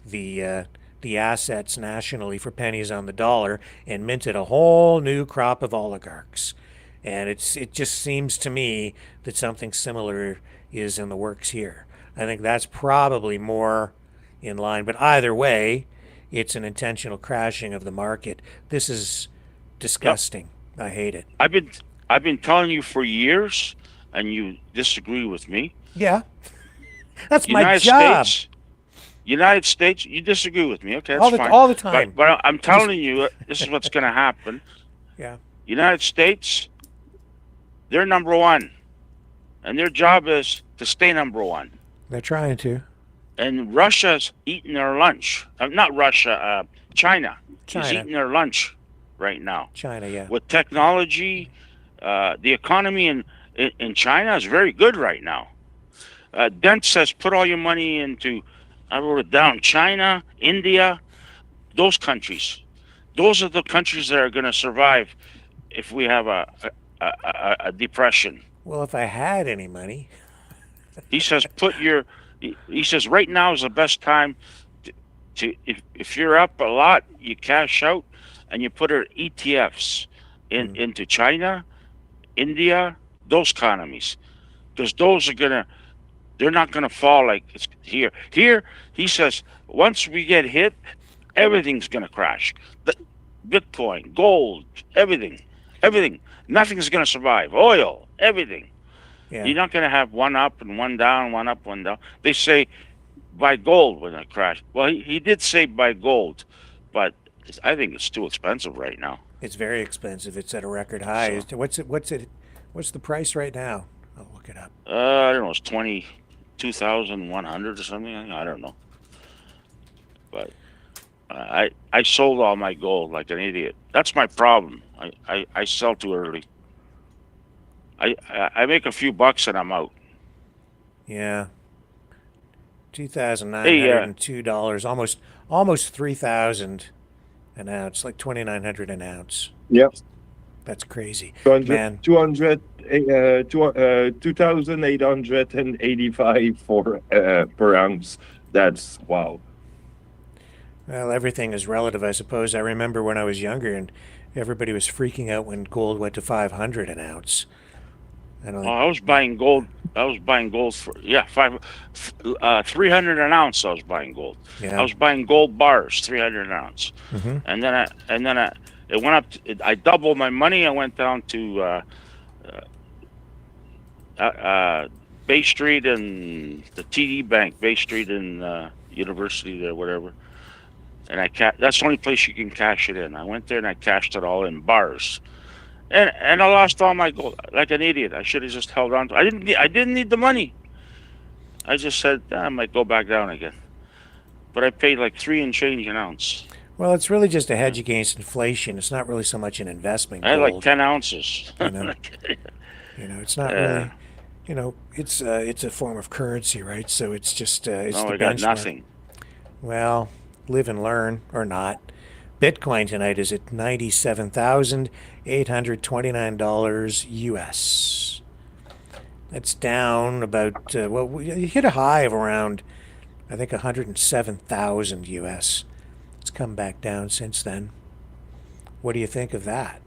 the assets nationally for pennies on the dollar and minted a whole new crop of oligarchs. And it just seems to me that something similar is in the works here. I think that's probably more in line, but either way, it's an intentional crashing of the market. This is disgusting. Yep. I hate it. I've been telling you for years, and you disagree with me. Yeah. That's my job. United States, you disagree with me. Okay, that's fine. All the time. But I'm telling you, this is what's going to happen. Yeah. United States, they're number one. And their job is to stay number one. They're trying to. And Russia's eating their lunch. Not Russia, China. Is eating their lunch right now. China, yeah. With technology, the economy in China is very good right now. Dent says put all your money into, I wrote it down, China, India, those countries. Those are the countries that are going to survive if we have a depression. Well, if I had any money. He says he says right now is the best time to if you're up a lot, you cash out and you put it ETFs into China, India, those economies, because those are they're not gonna fall like it's here. Here, he says, once we get hit, everything's gonna crash. The Bitcoin, gold, everything, nothing's gonna survive. Oil, everything. Yeah. You're not gonna have one up and one down, one up, one down. They say buy gold when it crashes. Well, he did say buy gold, but I think it's too expensive right now. It's very expensive. It's at a record high. So, what's the price right now? I'll look it up. I don't know. It's 22,100 or something. I don't know. But I sold all my gold like an idiot. That's my problem. I sell too early. I make a few bucks and I'm out. Yeah. $2,902, almost $3,000 an ounce, like $2,900 an ounce. Yep. That's crazy. 200, Man. 2,885 per ounce. That's wow. Well, everything is relative, I suppose. I remember when I was younger and everybody was freaking out when gold went to 500 an ounce. I was buying gold. I was buying gold for 300 an ounce. I was buying gold. Yeah. I was buying gold bars, 300 an ounce, and then it went up. I doubled my money. I went down to Bay Street and the TD Bank, Bay Street and University there, whatever. And that's the only place you can cash it in. I went there and I cashed it all in bars. And I lost all my gold like an idiot. I should have just held on to it. I didn't need the money. I just said I might go back down again. But I paid like 3 and change an ounce. Well, it's really just a hedge against inflation. It's not really so much an investment. I had like 10 ounces. It's not really. It's a form of currency, right? So it's just it's the I got benchmark. nothing. Well, live and learn, or not. Bitcoin tonight is at $97,829 US. That's down about, we hit a high of around, I think, 107,000 US. It's come back down since then. What do you think of that?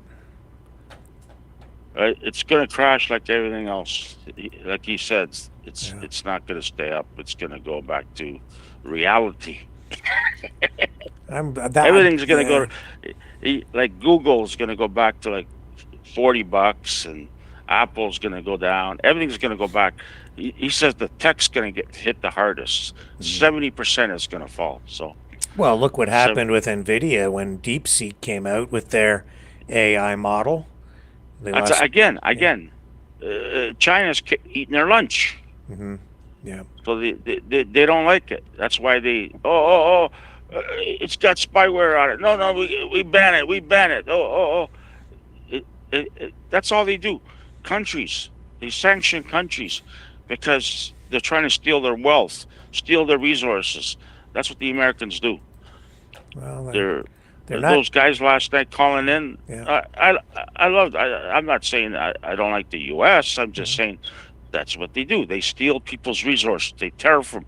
It's going to crash like everything else. Like he said, it's not going to stay up. It's going to go back to reality. Everything's going to go, like Google's going to go back to like $40 and Apple's going to go down. Everything's going to go back. He says the tech's going to get hit the hardest. 70% is going to fall. So, well, look what happened with NVIDIA when DeepSeek came out with their AI model. China's eating their lunch. Yeah. So they don't like it. That's why they it's got spyware on it. No, we ban it. We ban it. That's all they do. Countries, they sanction countries because they're trying to steal their wealth, steal their resources. That's what the Americans do. Well, they're not, those guys last night calling in. Yeah. I'm not saying I don't like the U.S. I'm just saying that's what they do. They steal people's resources. They tariff them.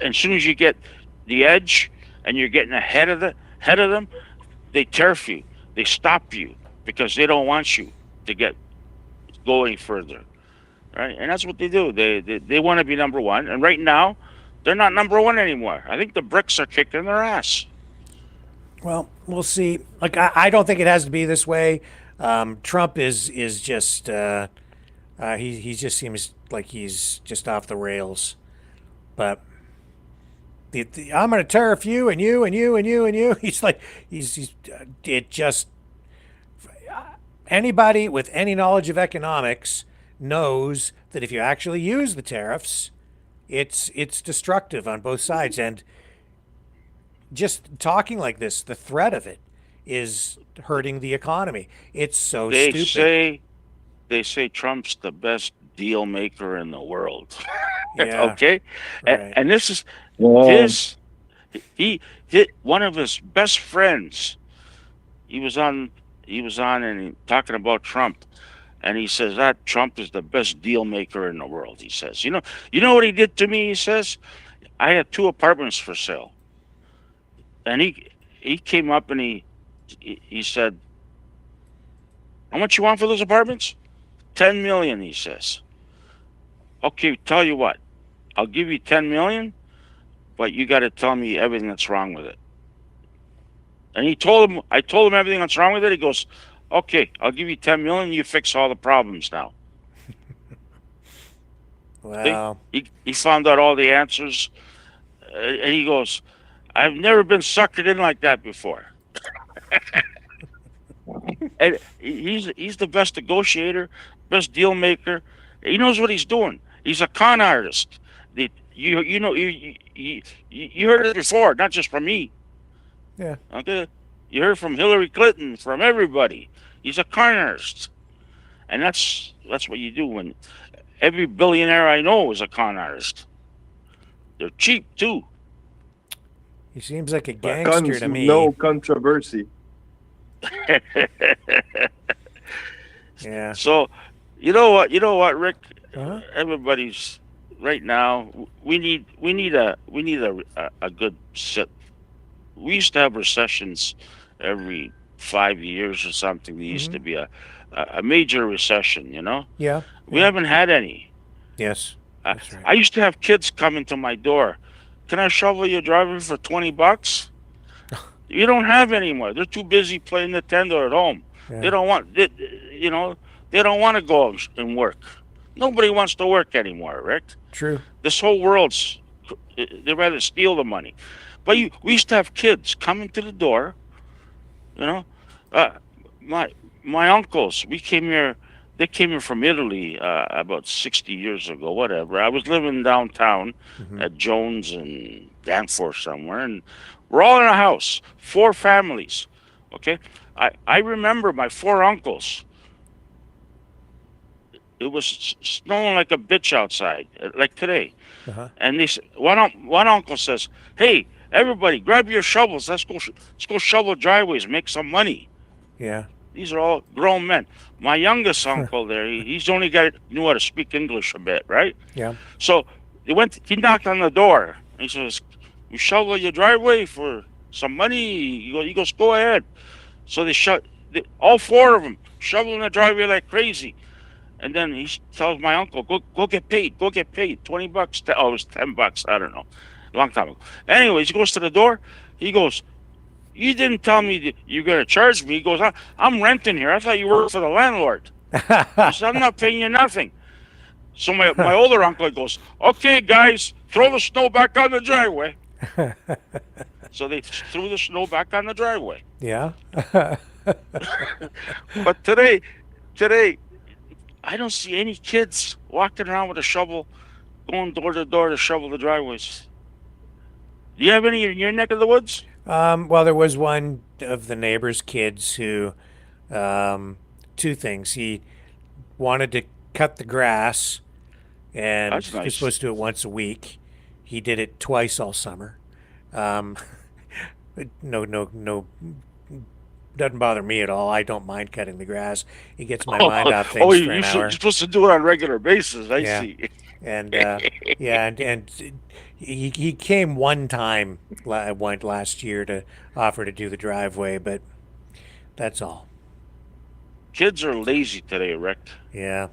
And as soon as you get the edge and you're getting ahead of them, they tariff you. They stop you because they don't want you to get going further, right? And that's what they do. They want to be number one. And right now, they're not number one anymore. I think the BRICS are kicking their ass. Well, we'll see. Like, I don't think it has to be this way. Trump is just he just seems like he's just off the rails. But I'm going to tariff you and you and you and you and you. He's like it just anybody with any knowledge of economics knows that if you actually use the tariffs, it's destructive on both sides. And just talking like this, the threat of it is hurting the economy. It's so stupid. They say Trump's the best deal maker in the world. Yeah, okay, right. and this is he one of his best friends. He was on and talking about Trump, and he says that Trump is the best deal maker in the world. He says, you know what he did to me. He says, I had 2 apartments for sale. And he came up and he said, how much you want for those apartments? 10 million, he says. Okay, tell you what, I'll give you 10 million, but you got to tell me everything that's wrong with it. And I told him everything that's wrong with it. He goes, okay, I'll give you 10 million, you fix all the problems now. Wow. He found out all the answers, and he goes, I've never been suckered in like that before. And he's the best negotiator, best deal maker. He knows what he's doing. He's a con artist. You heard it before, not just from me. Yeah. Okay. You heard from Hillary Clinton, from everybody. He's a con artist, and that's what you do. When every billionaire I know is a con artist. They're cheap too. He seems like a gangster to me. No controversy. Yeah. So, you know what, Rick? Uh-huh. Everybody's right now. We need a good sit. We used to have recessions every 5 years or something. There used to be a major recession. Yeah. We haven't had any. Yes. That's right. I used to have kids come into my door. Can I shovel your driveway for $20? You don't have anymore. They're too busy playing Nintendo at home. Yeah. They don't want, they don't want to go out and work. Nobody wants to work anymore, Rick. True. This whole world's, they'd rather steal the money. But we used to have kids come into the door. My uncles, they came here from Italy about 60 years ago, whatever. I was living downtown at Jones and Danforth somewhere, and we're all in a house, 4 families, okay? I remember my 4 uncles. It was snowing like a bitch outside, like today. And one uncle says, "Hey, everybody, grab your shovels. Let's go shovel driveways, make some money." Yeah. These are all grown men. My youngest uncle there, he's only knew how to speak English a bit, right? Yeah. So he knocked on the door. He says, "You shovel your driveway for some money?" He goes, "Go ahead." So all 4 of them shoveling the driveway like crazy. And then he tells my uncle, go get paid, $20. It was $10, I don't know, a long time ago. Anyways, he goes to the door. He goes, "You didn't tell me that you're going to charge me." He goes, "I'm renting here. I thought you worked for the landlord." I said, "I'm not paying you nothing." So my older uncle goes, "Okay, guys, throw the snow back on the driveway." So they threw the snow back on the driveway. Yeah. But today, I don't see any kids walking around with a shovel, going door to door to shovel the driveways. Do you have any in your neck of the woods? Well, there was one of the neighbor's kids who, 2 things. He wanted to cut the grass, and That's nice. He's supposed to do it once a week. He did it twice all summer. No, doesn't bother me at all. I don't mind cutting the grass. It gets my mind off things for an hour. You're supposed to do it on a regular basis. I see. And and he came one time went last year to offer to do the driveway, but that's all. Kids are lazy today, Rick. Yeah.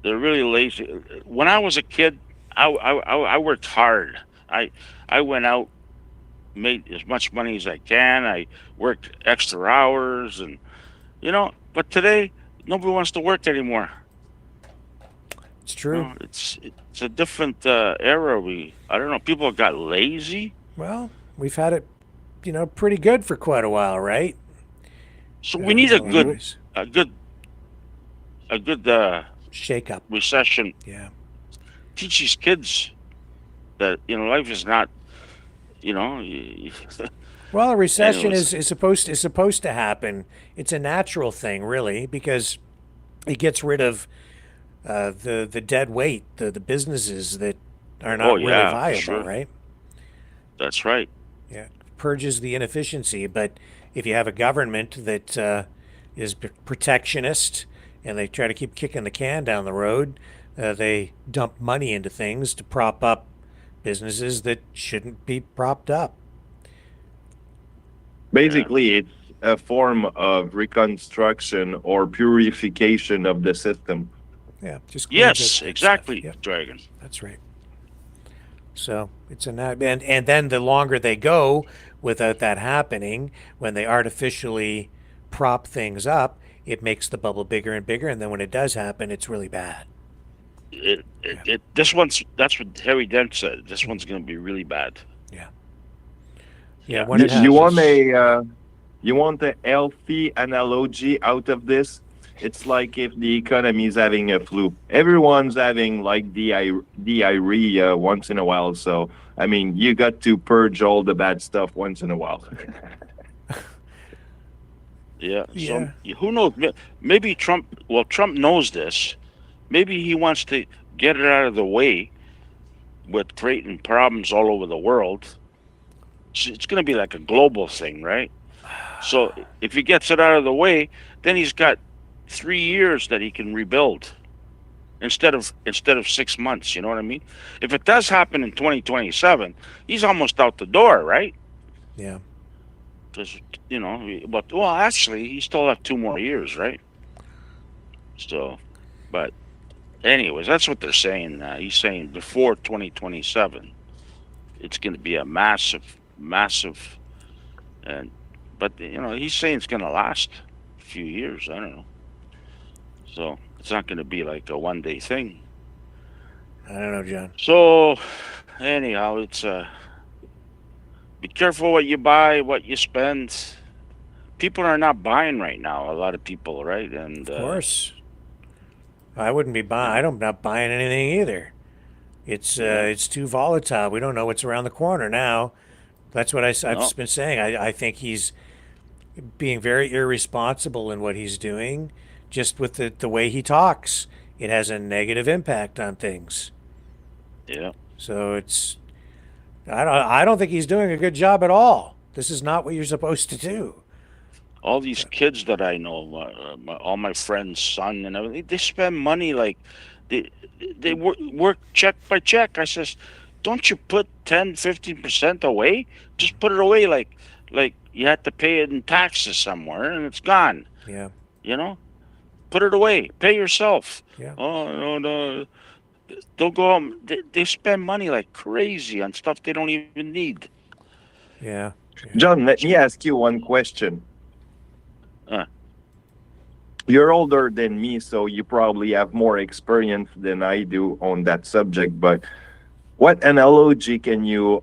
They're really lazy. When I was a kid, I worked hard. I went out, made as much money as I can. I worked extra hours, and but today nobody wants to work anymore. It's true. It's a different era. I don't know. People got lazy. Well, we've had it, pretty good for quite a while, right? So we need a good shake up recession. Yeah. Teach these kids that life is not. Well, a recession is supposed to happen. It's a natural thing, really, because it gets rid of the dead weight, the businesses that are not really viable, sure. Right? That's right. Yeah, purges the inefficiency. But if you have a government that is protectionist and they try to keep kicking the can down the road, they dump money into things to prop up businesses that shouldn't be propped up. Basically, it's a form of reconstruction or purification of the system. Yeah, just yes, exactly, yep. Dragon. That's right. So it's and then the longer they go without that happening, when they artificially prop things up, it makes the bubble bigger and bigger, and then when it does happen, it's really bad. That's what Harry Dent said. This one's going to be really bad. Yeah. You want a healthy analogy out of this? It's like if the economy is having a flu. Everyone's having like diarrhea once in a while. So, I mean, you got to purge all the bad stuff once in a while. Yeah. So who knows? Maybe Trump knows this. Maybe he wants to get it out of the way with creating problems all over the world. It's going to be like a global thing, right? So if he gets it out of the way, then he's got 3 years that he can rebuild instead of 6 months. You know what I mean? If it does happen in 2027, he's almost out the door, right? Yeah. Because but actually, he still have 2 more years, right? So, but anyways, that's what they're saying. He's saying before 2027, it's going to be a massive, but he's saying it's going to last a few years. I don't know. So it's not going to be like a one-day thing. I don't know, John. So anyhow, it's be careful what you buy, what you spend. People are not buying right now. A lot of people, right? And of course, I wouldn't be buying. I'm not buying anything either. It's too volatile. We don't know what's around the corner now. That's what I've been saying. I think he's being very irresponsible in what he's doing, just with the way he talks. It has a negative impact on things. Yeah. So I don't think he's doing a good job at all. This is not what you're supposed to do. All these kids that I know, all my friends' son and everything, they spend money like they work check by check. I says, don't you put 10-15% away? Just put it away like you had to pay it in taxes somewhere and it's gone. Yeah. Put it away. Pay yourself. Yeah. Oh, no. They'll go home. They spend money like crazy on stuff they don't even need. Yeah. John, let me ask you one question. You're older than me, so you probably have more experience than I do on that subject. But what analogy can you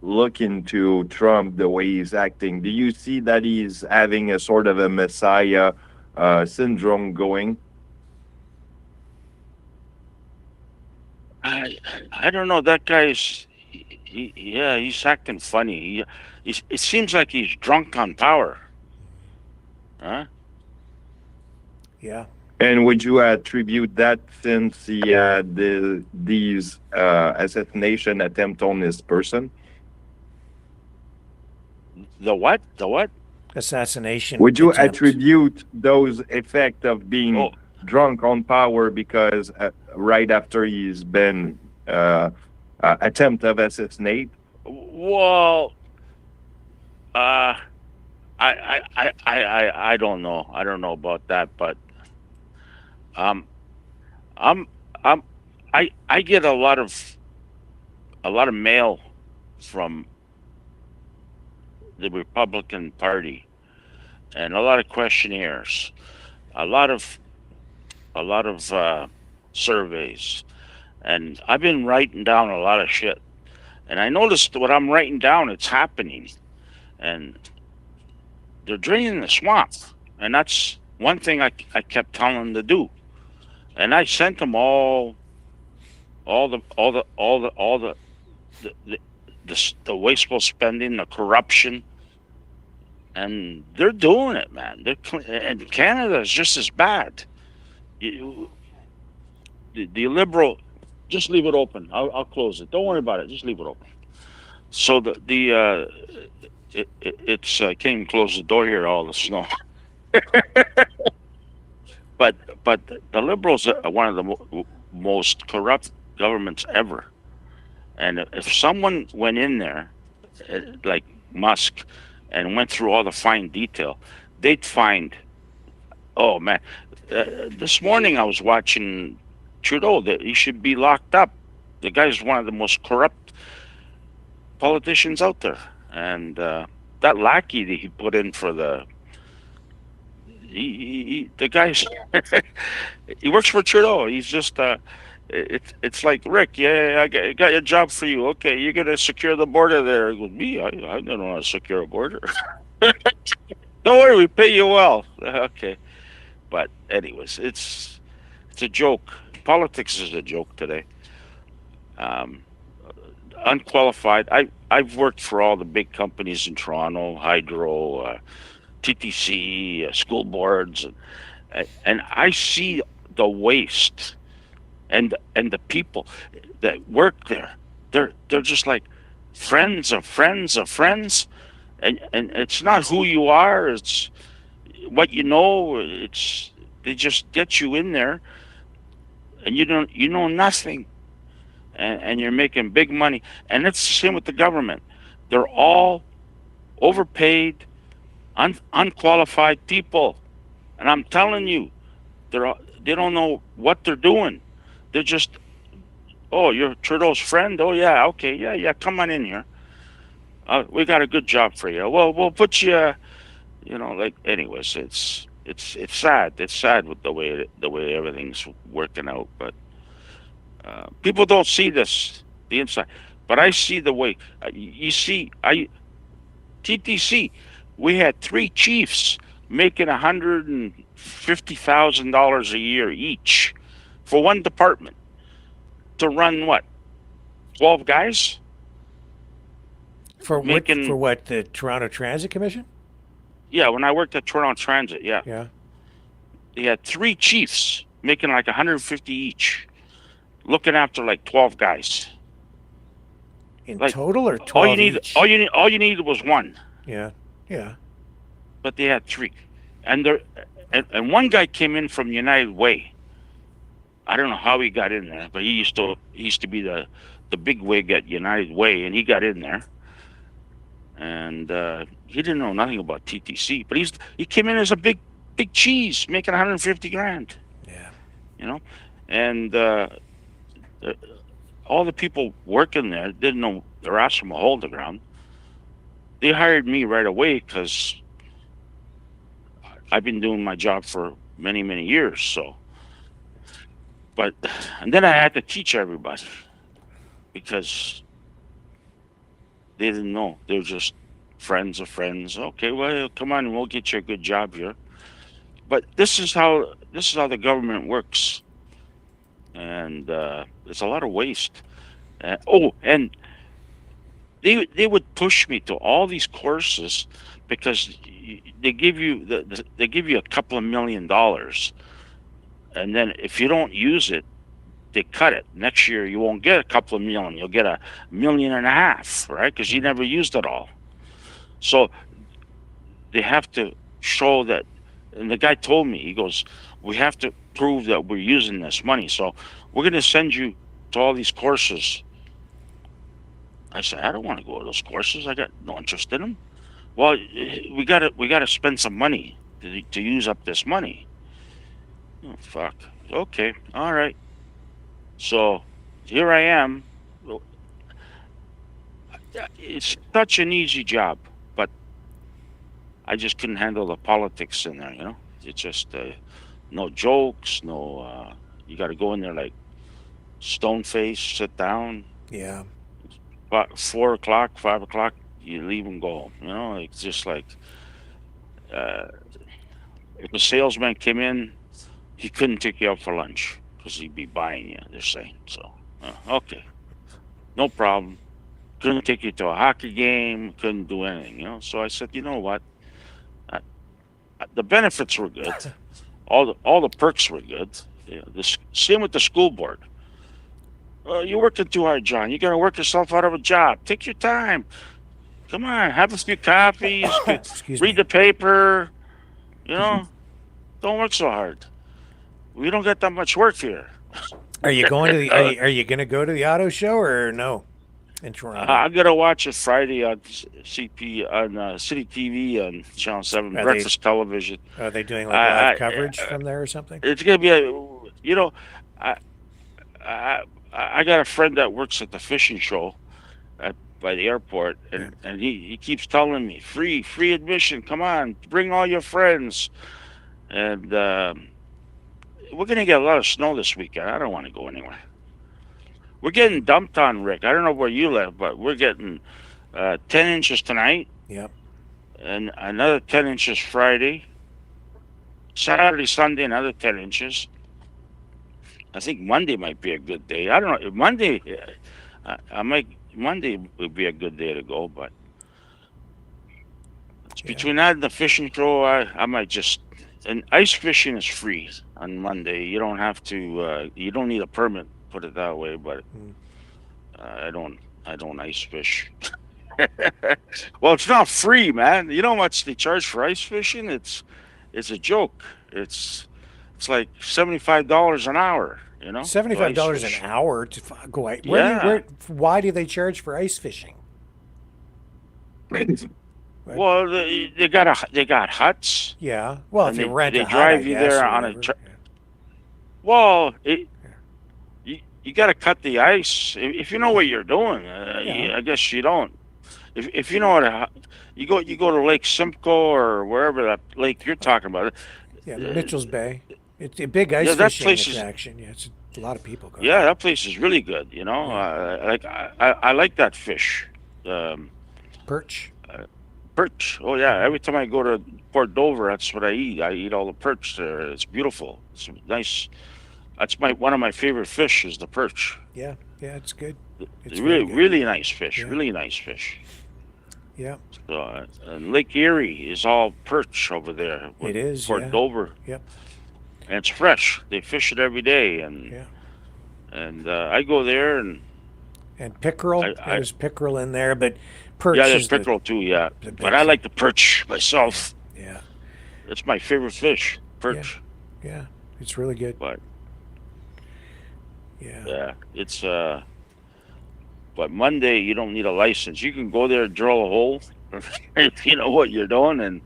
look into Trump, the way he's acting? Do you see that he's having a sort of a messiah syndrome going? I don't know. That guy's he's acting funny. It seems like he's drunk on power. Huh? Yeah. And would you attribute that since he had these assassination attempt on this person? The what? The what? Assassination. Would you attempt. attribute those effect of being drunk on power because right after he's been attempt of assassinate? Well, I don't know. I don't know about that, but I get a lot of mail from the Republican Party and a lot of questionnaires, a lot of surveys, and I've been writing down a lot of shit, and I noticed what I'm writing down, it's happening, and they're draining the swamp, and that's one thing I kept telling them to do, and I sent them all the wasteful spending, the corruption, and they're doing it, man. And Canada is just as bad. The liberal, just leave it open. I'll close it. Don't worry about it. Just leave it open. So it's I can't even close the door here. All the snow. but the liberals are one of the most corrupt governments ever. And if someone went in there, like Musk, and went through all the fine detail, they'd find, oh man, this morning I was watching Trudeau, that he should be locked up. The guy's one of the most corrupt politicians out there. And that lackey that he put in for the guy's he works for Trudeau. He's just it's like, Rick, yeah, I got a job for you. Okay, you're gonna secure the border there. He goes, me, I don't know how to secure a border. Don't worry, we pay you well. Okay, but anyways, it's a joke. Politics is a joke today. Unqualified. I've worked for all the big companies in Toronto, Hydro, TTC, school boards, and I see the waste. And the people that work there, they're just like friends of friends of friends, and it's not who you are, it's what you know. They just get you in there, and you know nothing, and you're making big money. And it's the same with the government. They're all overpaid, unqualified people, and I'm telling you, they don't know what they're doing. They're just, oh, you're Trudeau's friend. Oh yeah, okay, yeah, come on in here. We got a good job for you. Well, we'll put you. Like, anyways, it's sad. It's sad with the way everything's working out. But people don't see the inside. But I see the way. You see, TTC, we had 3 chiefs making $150,000 a year each for one department to run what, 12 guys? For what? The Toronto Transit Commission? Yeah, when I worked at Toronto Transit, yeah. Yeah. They had 3 chiefs making like 150 each, looking after like 12 guys. In like, total, or 12 all you need, each? all you needed was 1. Yeah. But they had 3, and one guy came in from United Way. I don't know how he got in there, but he used to be the big wig at United Way, and he got in there. And he didn't know nothing about TTC, but he came in as a big cheese, making 150 grand. Yeah. And all the people working there didn't know their ass from a hole to the ground. They hired me right away because I've been doing my job for many, many years. So, and then I had to teach everybody because they didn't know. They were just friends of friends. Okay, well, come on, we'll get you a good job here. But this is how the government works, and it's a lot of waste. And they would push me to all these courses because they give you a couple of $1 million, and then if you don't use it, they cut it. Next year you won't get a couple of million, you'll get $1.5 million, right? Because you never used it all. So they have to show that. And the guy told me, he goes, we have to prove that we're using this money, so we're going to send you to all these courses. I said, I don't want to go to those courses. I got no interest in them. Well, we gotta spend some money to use up this money. Oh, fuck. Okay, all right. So here I am. It's such an easy job, but I just couldn't handle the politics in there. It's just no jokes, no. You got to go in there like stone face, sit down. Yeah. About 4 o'clock, 5 o'clock, you leave and go. It's just like if a salesman came in, he couldn't take you out for lunch because he'd be buying you. They're saying so. Okay, no problem. Couldn't take you to a hockey game. Couldn't do anything. So I said, you know what? The benefits were good. All the perks were good. Same with the school board. You're working too hard, John. You're gonna work yourself out of a job. Take your time. Come on, have a few coffees. Read the paper. Don't work so hard. We don't get that much work here. Are you going to Are you going to go to the auto show or no? In Toronto. I'm gonna watch it Friday on CP on City TV on Channel 7 Breakfast Television. Are they doing like live coverage from there or something? It's gonna be I got a friend that works at the fishing show by the airport, and he keeps telling me free admission. Come on, bring all your friends, and we're gonna get a lot of snow this weekend. I don't want to go anywhere. We're getting dumped on, Rick. I don't know where you live, but we're getting 10 inches tonight. Yep. And another 10 inches Friday. Saturday, Sunday, another 10 inches. I think Monday might be a good day. I don't know. Monday would be a good day to go, but between that and the fishing show, I might just. And ice fishing is free on Monday. You don't have to. You don't need a permit. Put it that way, but I don't ice fish. Well, it's not free, man. You know how much they charge for ice fishing? It's a joke. It's it's like $75 an hour. You know, $75 an hour to go out. Yeah. Why do they charge for ice fishing? Well, they got huts. Yeah. Well, and if you rent they a hut, drive I you guess, there or on a. whatever. Well, you got to cut the ice if you know what you're doing. I guess you don't. If you know what you go to Lake Simcoe or wherever that lake you're talking about. Yeah, Mitchell's Bay. It's a big ice that fishing place is- attraction. Yeah, it's a lot of people go. Yeah, that place is really good. You know, I like that fish. Perch. Perch. Oh yeah. Every time I go to Port Dover, that's what I eat. I eat all the perch there. It's beautiful. It's nice. That's one of my favorite fish is the perch. Yeah, it's good. It's really very good. really nice fish. Yeah. Really nice fish. Yeah. So, and Lake Erie is all perch over there. It is, Port yeah. Dover. Yep. And it's fresh. They fish it every day, and I go there and pickerel. There's pickerel in there, but perch. yeah, there's is the- pickerel too. Yeah, the big but I like the perch myself. Yeah. It's my favorite fish. Perch. Yeah, it's really good. But yeah, it's but Monday you don't need a license. You can go there, drill a hole, if you know what you're doing, and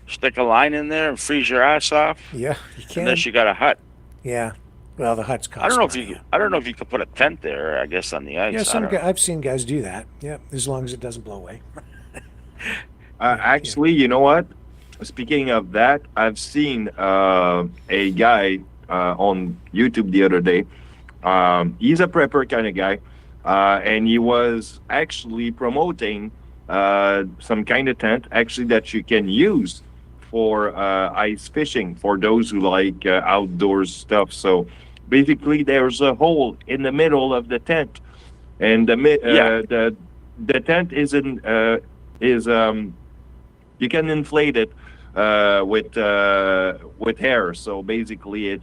stick a line in there and freeze your ass off. Yeah, you can. Unless you got a hut. Yeah. Well, the huts cost. I don't know if money. I don't know if you could put a tent there. I guess on the ice. Yeah, I don't know. I've seen guys do that. Yeah, as long as it doesn't blow away. Actually, you know what? Speaking of that, I've seen a guy on YouTube the other day. He's a prepper kind of guy, and he was actually promoting some kind of tent actually that you can use for ice fishing for those who like outdoors stuff. So basically, there's a hole in the middle of the tent, and the tent is you can inflate it with hair. So basically,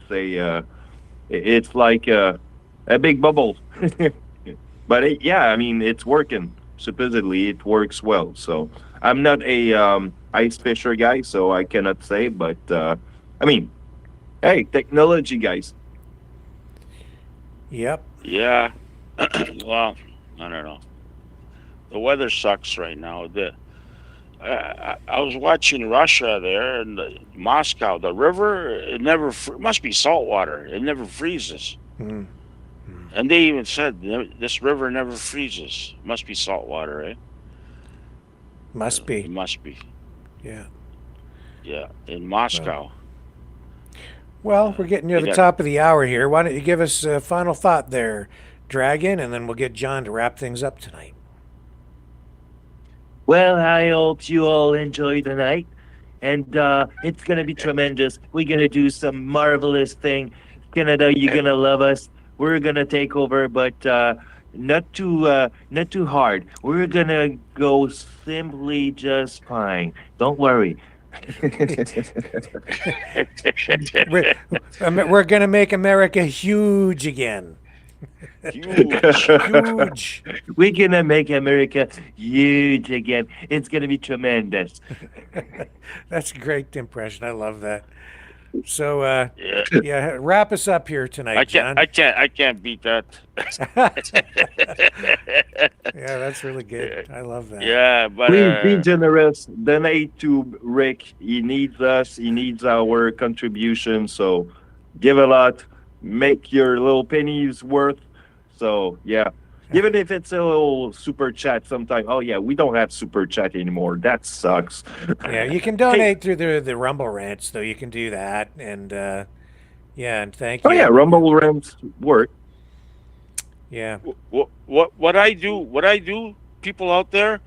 it's like a big bubble. But I mean, it's working. Supposedly, it works well. So I'm not a ice fisher guy, so I cannot say. But I mean, hey, technology, guys. Yep. Yeah. Well, I don't know. The weather sucks right now. I was watching Russia there and Moscow. The river, it must be salt water. It never freezes. Mm. And they even said this river never freezes. Must be salt water, eh? Must be. It must be. Yeah. Yeah, in Moscow. Well, we're getting near the top of the hour here. Why don't you give us a final thought there, Dragon, and then we'll get John to wrap things up tonight. Well, I hope you all enjoy the night, and it's gonna be tremendous. We're gonna do some marvelous thing. Canada, you're gonna love us. We're gonna take over, but not too hard. We're gonna go simply just fine. Don't worry. We're going to make America huge again. Huge. We're gonna make America huge again. It's gonna be tremendous. That's a great impression. I love that. So yeah, wrap us up here tonight, John. I can't beat that. Yeah, that's really good. I love that. Yeah, but Please be generous. Donate to Rick. He needs us. He needs our contribution. So give a lot. Make your little pennies worth. So yeah. Even if it's a little super chat sometime. Oh yeah, we don't have super chat anymore. That sucks. Yeah, you can donate through the Rumble Rants, though. You can do that, and yeah, and thank you. Oh yeah, Rumble Rants work. Yeah. What I do, people out there,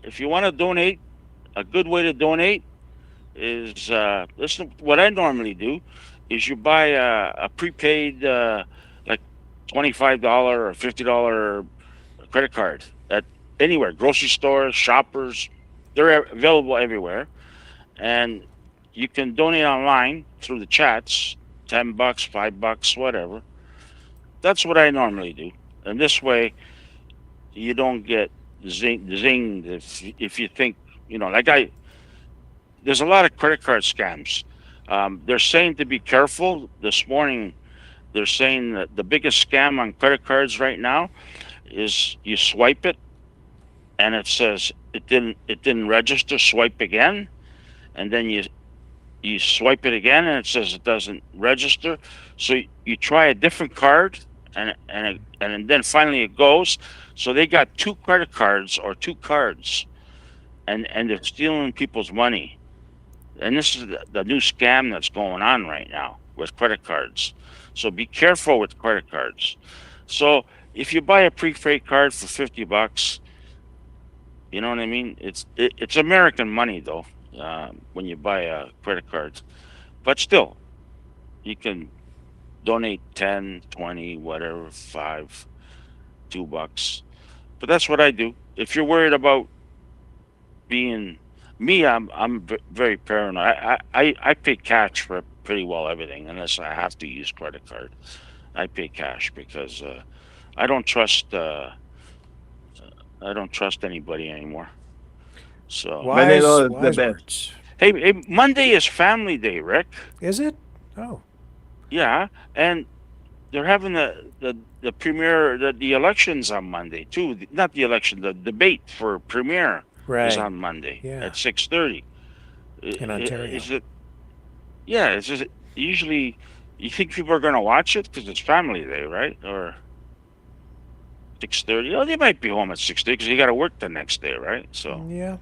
if you want to donate, a good way to donate is listen. What I normally do is you buy a prepaid like $25 or $50 credit card at anywhere, grocery stores, shoppers. They're available everywhere, and you can donate online through the chats. $10, $5, whatever. That's what I normally do. And this way, you don't get zinged if you think, like there's a lot of credit card scams. They're saying to be careful. This morning, they're saying that the biggest scam on credit cards right now is you swipe it, and it says it didn't register. Swipe again, and then you swipe it again, and it says it doesn't register. So you try a different card, and then finally it goes. So they got two credit cards or two cards, and they're stealing people's money. And this is the new scam that's going on right now with credit cards. So be careful with credit cards. So if you buy a prepaid card for $50, you know what I mean? It's American money though, when you buy a credit card. But still, you can donate 10, 20, whatever, 5, $2. But that's what I do. If you're worried about being me, I'm very paranoid. I pay cash for pretty well everything, unless I have to use credit card. I pay cash because I don't trust anybody anymore. So wise words. Hey, Monday is Family Day, Rick. Is it? Oh, yeah, and they're having the premier, the elections on Monday too. Not the election, the debate for premier is on Monday at 6:30 in Ontario. Is it? Yeah, it's just usually. You think people are going to watch it because it's Family Day, right? Or 6:30? Oh, they might be home at 6:30 because you got to work the next day, right? So yeah.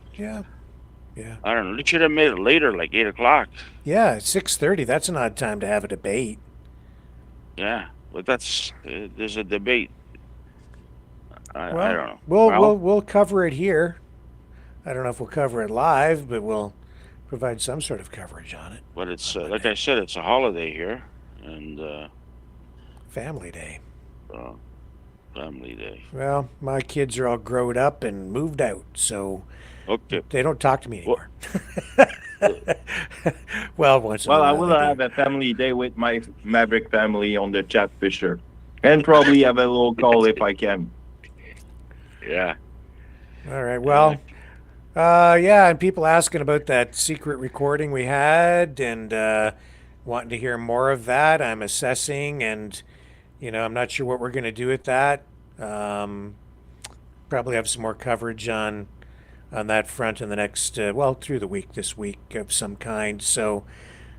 I don't know. They should have made it later, like 8 o'clock. Yeah, 6:30. That's an odd time to have a debate. Yeah, but there's a debate. I don't know. We'll cover it here. I don't know if we'll cover it live, but we'll provide some sort of coverage on it. But it's like I said, it's a holiday here, and Family Day. Family Day. Well, my kids are all grown up and moved out, so they don't talk to me anymore. Well, once in a while. I will have a family day with my Maverick family on the chat Fisher, and probably have a little call if I can. Yeah. All right. Well, yeah, and people asking about that secret recording we had and wanting to hear more of that. I'm assessing, and I'm not sure what we're going to do with that. Probably have some more coverage on that front in the next, through the week, this week of some kind. So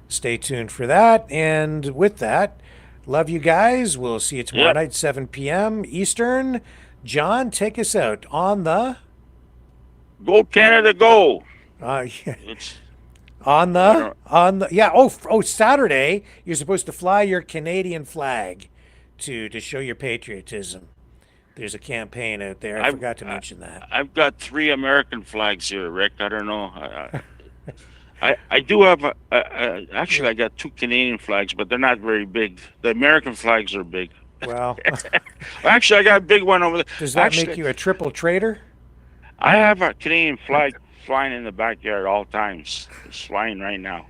stay tuned for that. And with that, love you guys. We'll see you tomorrow night, 7 p.m. Eastern. John, take us out on the... Go Canada, go! Saturday, you're supposed to fly your Canadian flag to show your patriotism. There's a campaign out there. I forgot to mention that. I've got 3 American flags here, Rick. I don't know. I do have actually I got 2 Canadian flags, but they're not very big. The American flags are big. Well, actually, I got a big one over there. Does that make you a triple traitor? I have a Canadian flag flying in the backyard all times. It's flying right now.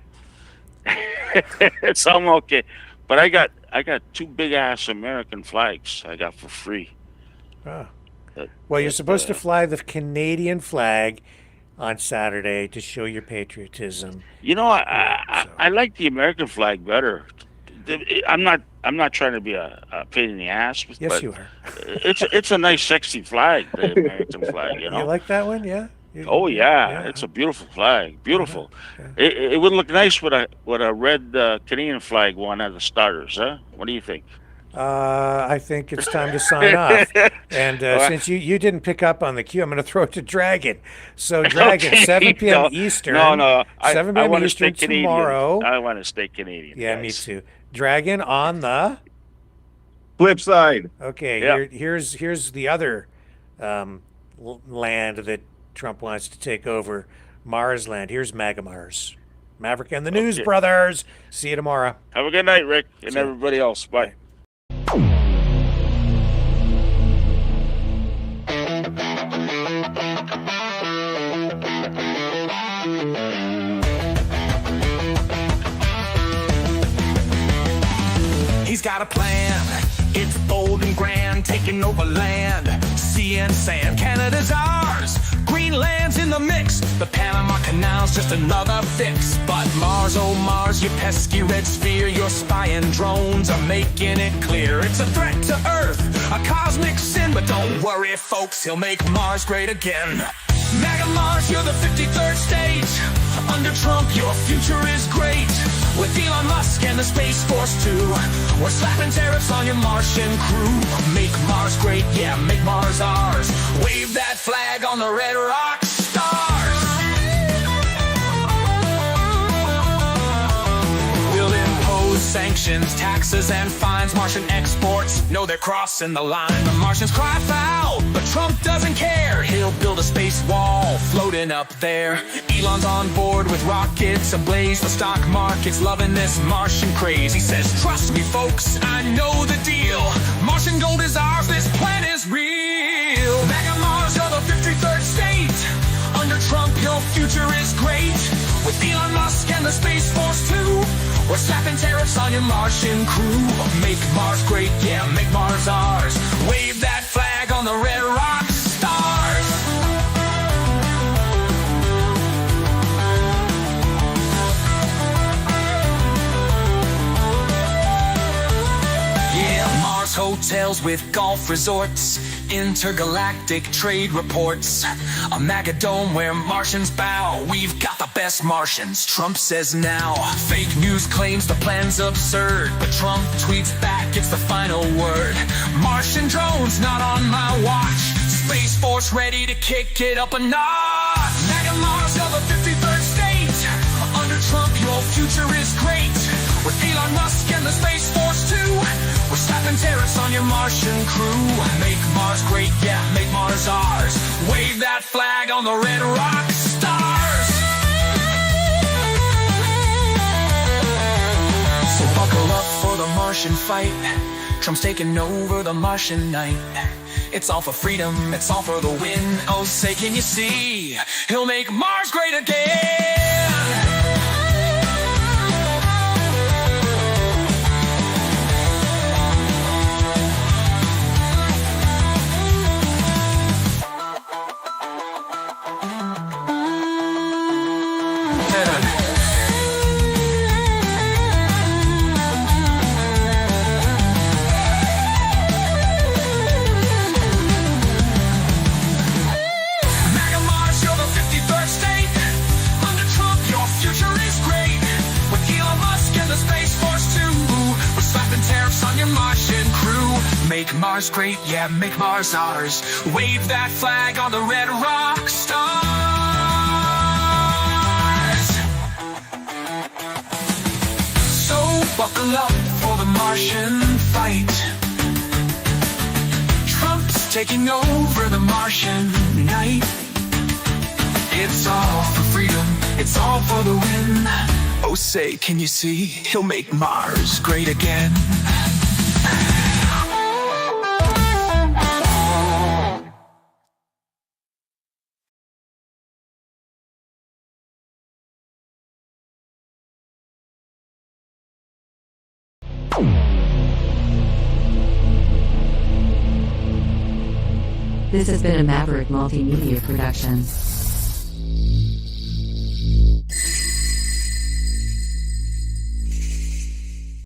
It's all okay. But I got 2 big ass American flags I got for free. Oh. Well, you're supposed to fly the Canadian flag on Saturday to show your patriotism. I like the American flag better. I'm not trying to be a pain in the ass. Yes, but you are. It's a nice, sexy flag, the American flag. You like that one? Yeah. Oh yeah, it's a beautiful flag. Beautiful. It would look nice with a red Canadian flag one at the starters, huh? What do you think? I think it's time to sign off. And since you didn't pick up on the cue, I'm going to throw it to Dragon. So Dragon, 7 p.m. Eastern. No. 7 p.m. Eastern tomorrow. I want to stay Canadian. Yeah, guys. me too. Dragon on the flip side. Okay, here's the other land that Trump wants to take over, Mars land. Here's MAGA Mars. Maverick and the News Brothers. See you tomorrow. Have a good night, Rick, and everybody else. Bye. He's got a plan. It's bold and grand, taking over land, sea and sand. Canada's ours. Green Greenland's in the mix. The Panama Canal's just another fix. But Mars, oh Mars, you pesky red sphere, your spying drones are making it clear. It's a threat to Earth, a cosmic sin. But don't worry, folks, he'll make Mars great again. MAGA Mars, you're the 53rd state. Under Trump, your future is great. With Elon Musk and the Space Force too, we're slapping tariffs on your Martian crew. Make Mars great, yeah, make Mars ours. Wave that flag on the red rock stars. We'll impose sanctions, taxes, and fines. Martian exports know they're crossing the line. The Martians cry foul, but Trump doesn't care. He'll build a space wall floating up there. Elon's on board with rockets ablaze. The stock market's loving this Martian craze. He says, trust me, folks, I know the deal. Martian gold is ours, this plan is real. MAGA Mars, you're the 53rd state. Under Trump, your future is great. With Elon Musk and the Space Force too, we're slapping tariffs on your Martian crew. Make Mars great, yeah, make Mars ours. Wave that flag on the red rock stars. Yeah, Mars hotels with golf resorts, intergalactic trade reports, a MAGA dome where Martians bow. We've got the best Martians, Trump says now. Fake news claims the plan's absurd, but Trump tweets back, it's the final word. Martian drones not on my watch. Space Force ready to kick it up a notch. MAGA Mars, you're the 53rd state. Under Trump, your future is great. With Elon Musk and the Space Force too, we're slapping tariffs on your Martian crew. Make Mars great, yeah, make Mars ours. Wave that flag on the red rock stars. So buckle up for the Martian fight. Trump's taking over the Martian night. It's all for freedom, it's all for the win. Oh, say can you see, he'll make Mars great again. Make Mars great, yeah, make Mars ours. Wave that flag on the red rock stars. So buckle up for the Martian fight. Trump's taking over the Martian night. It's all for freedom, it's all for the win. Oh, say, can you see, he'll make Mars great again. This has been a Maverick Multimedia production.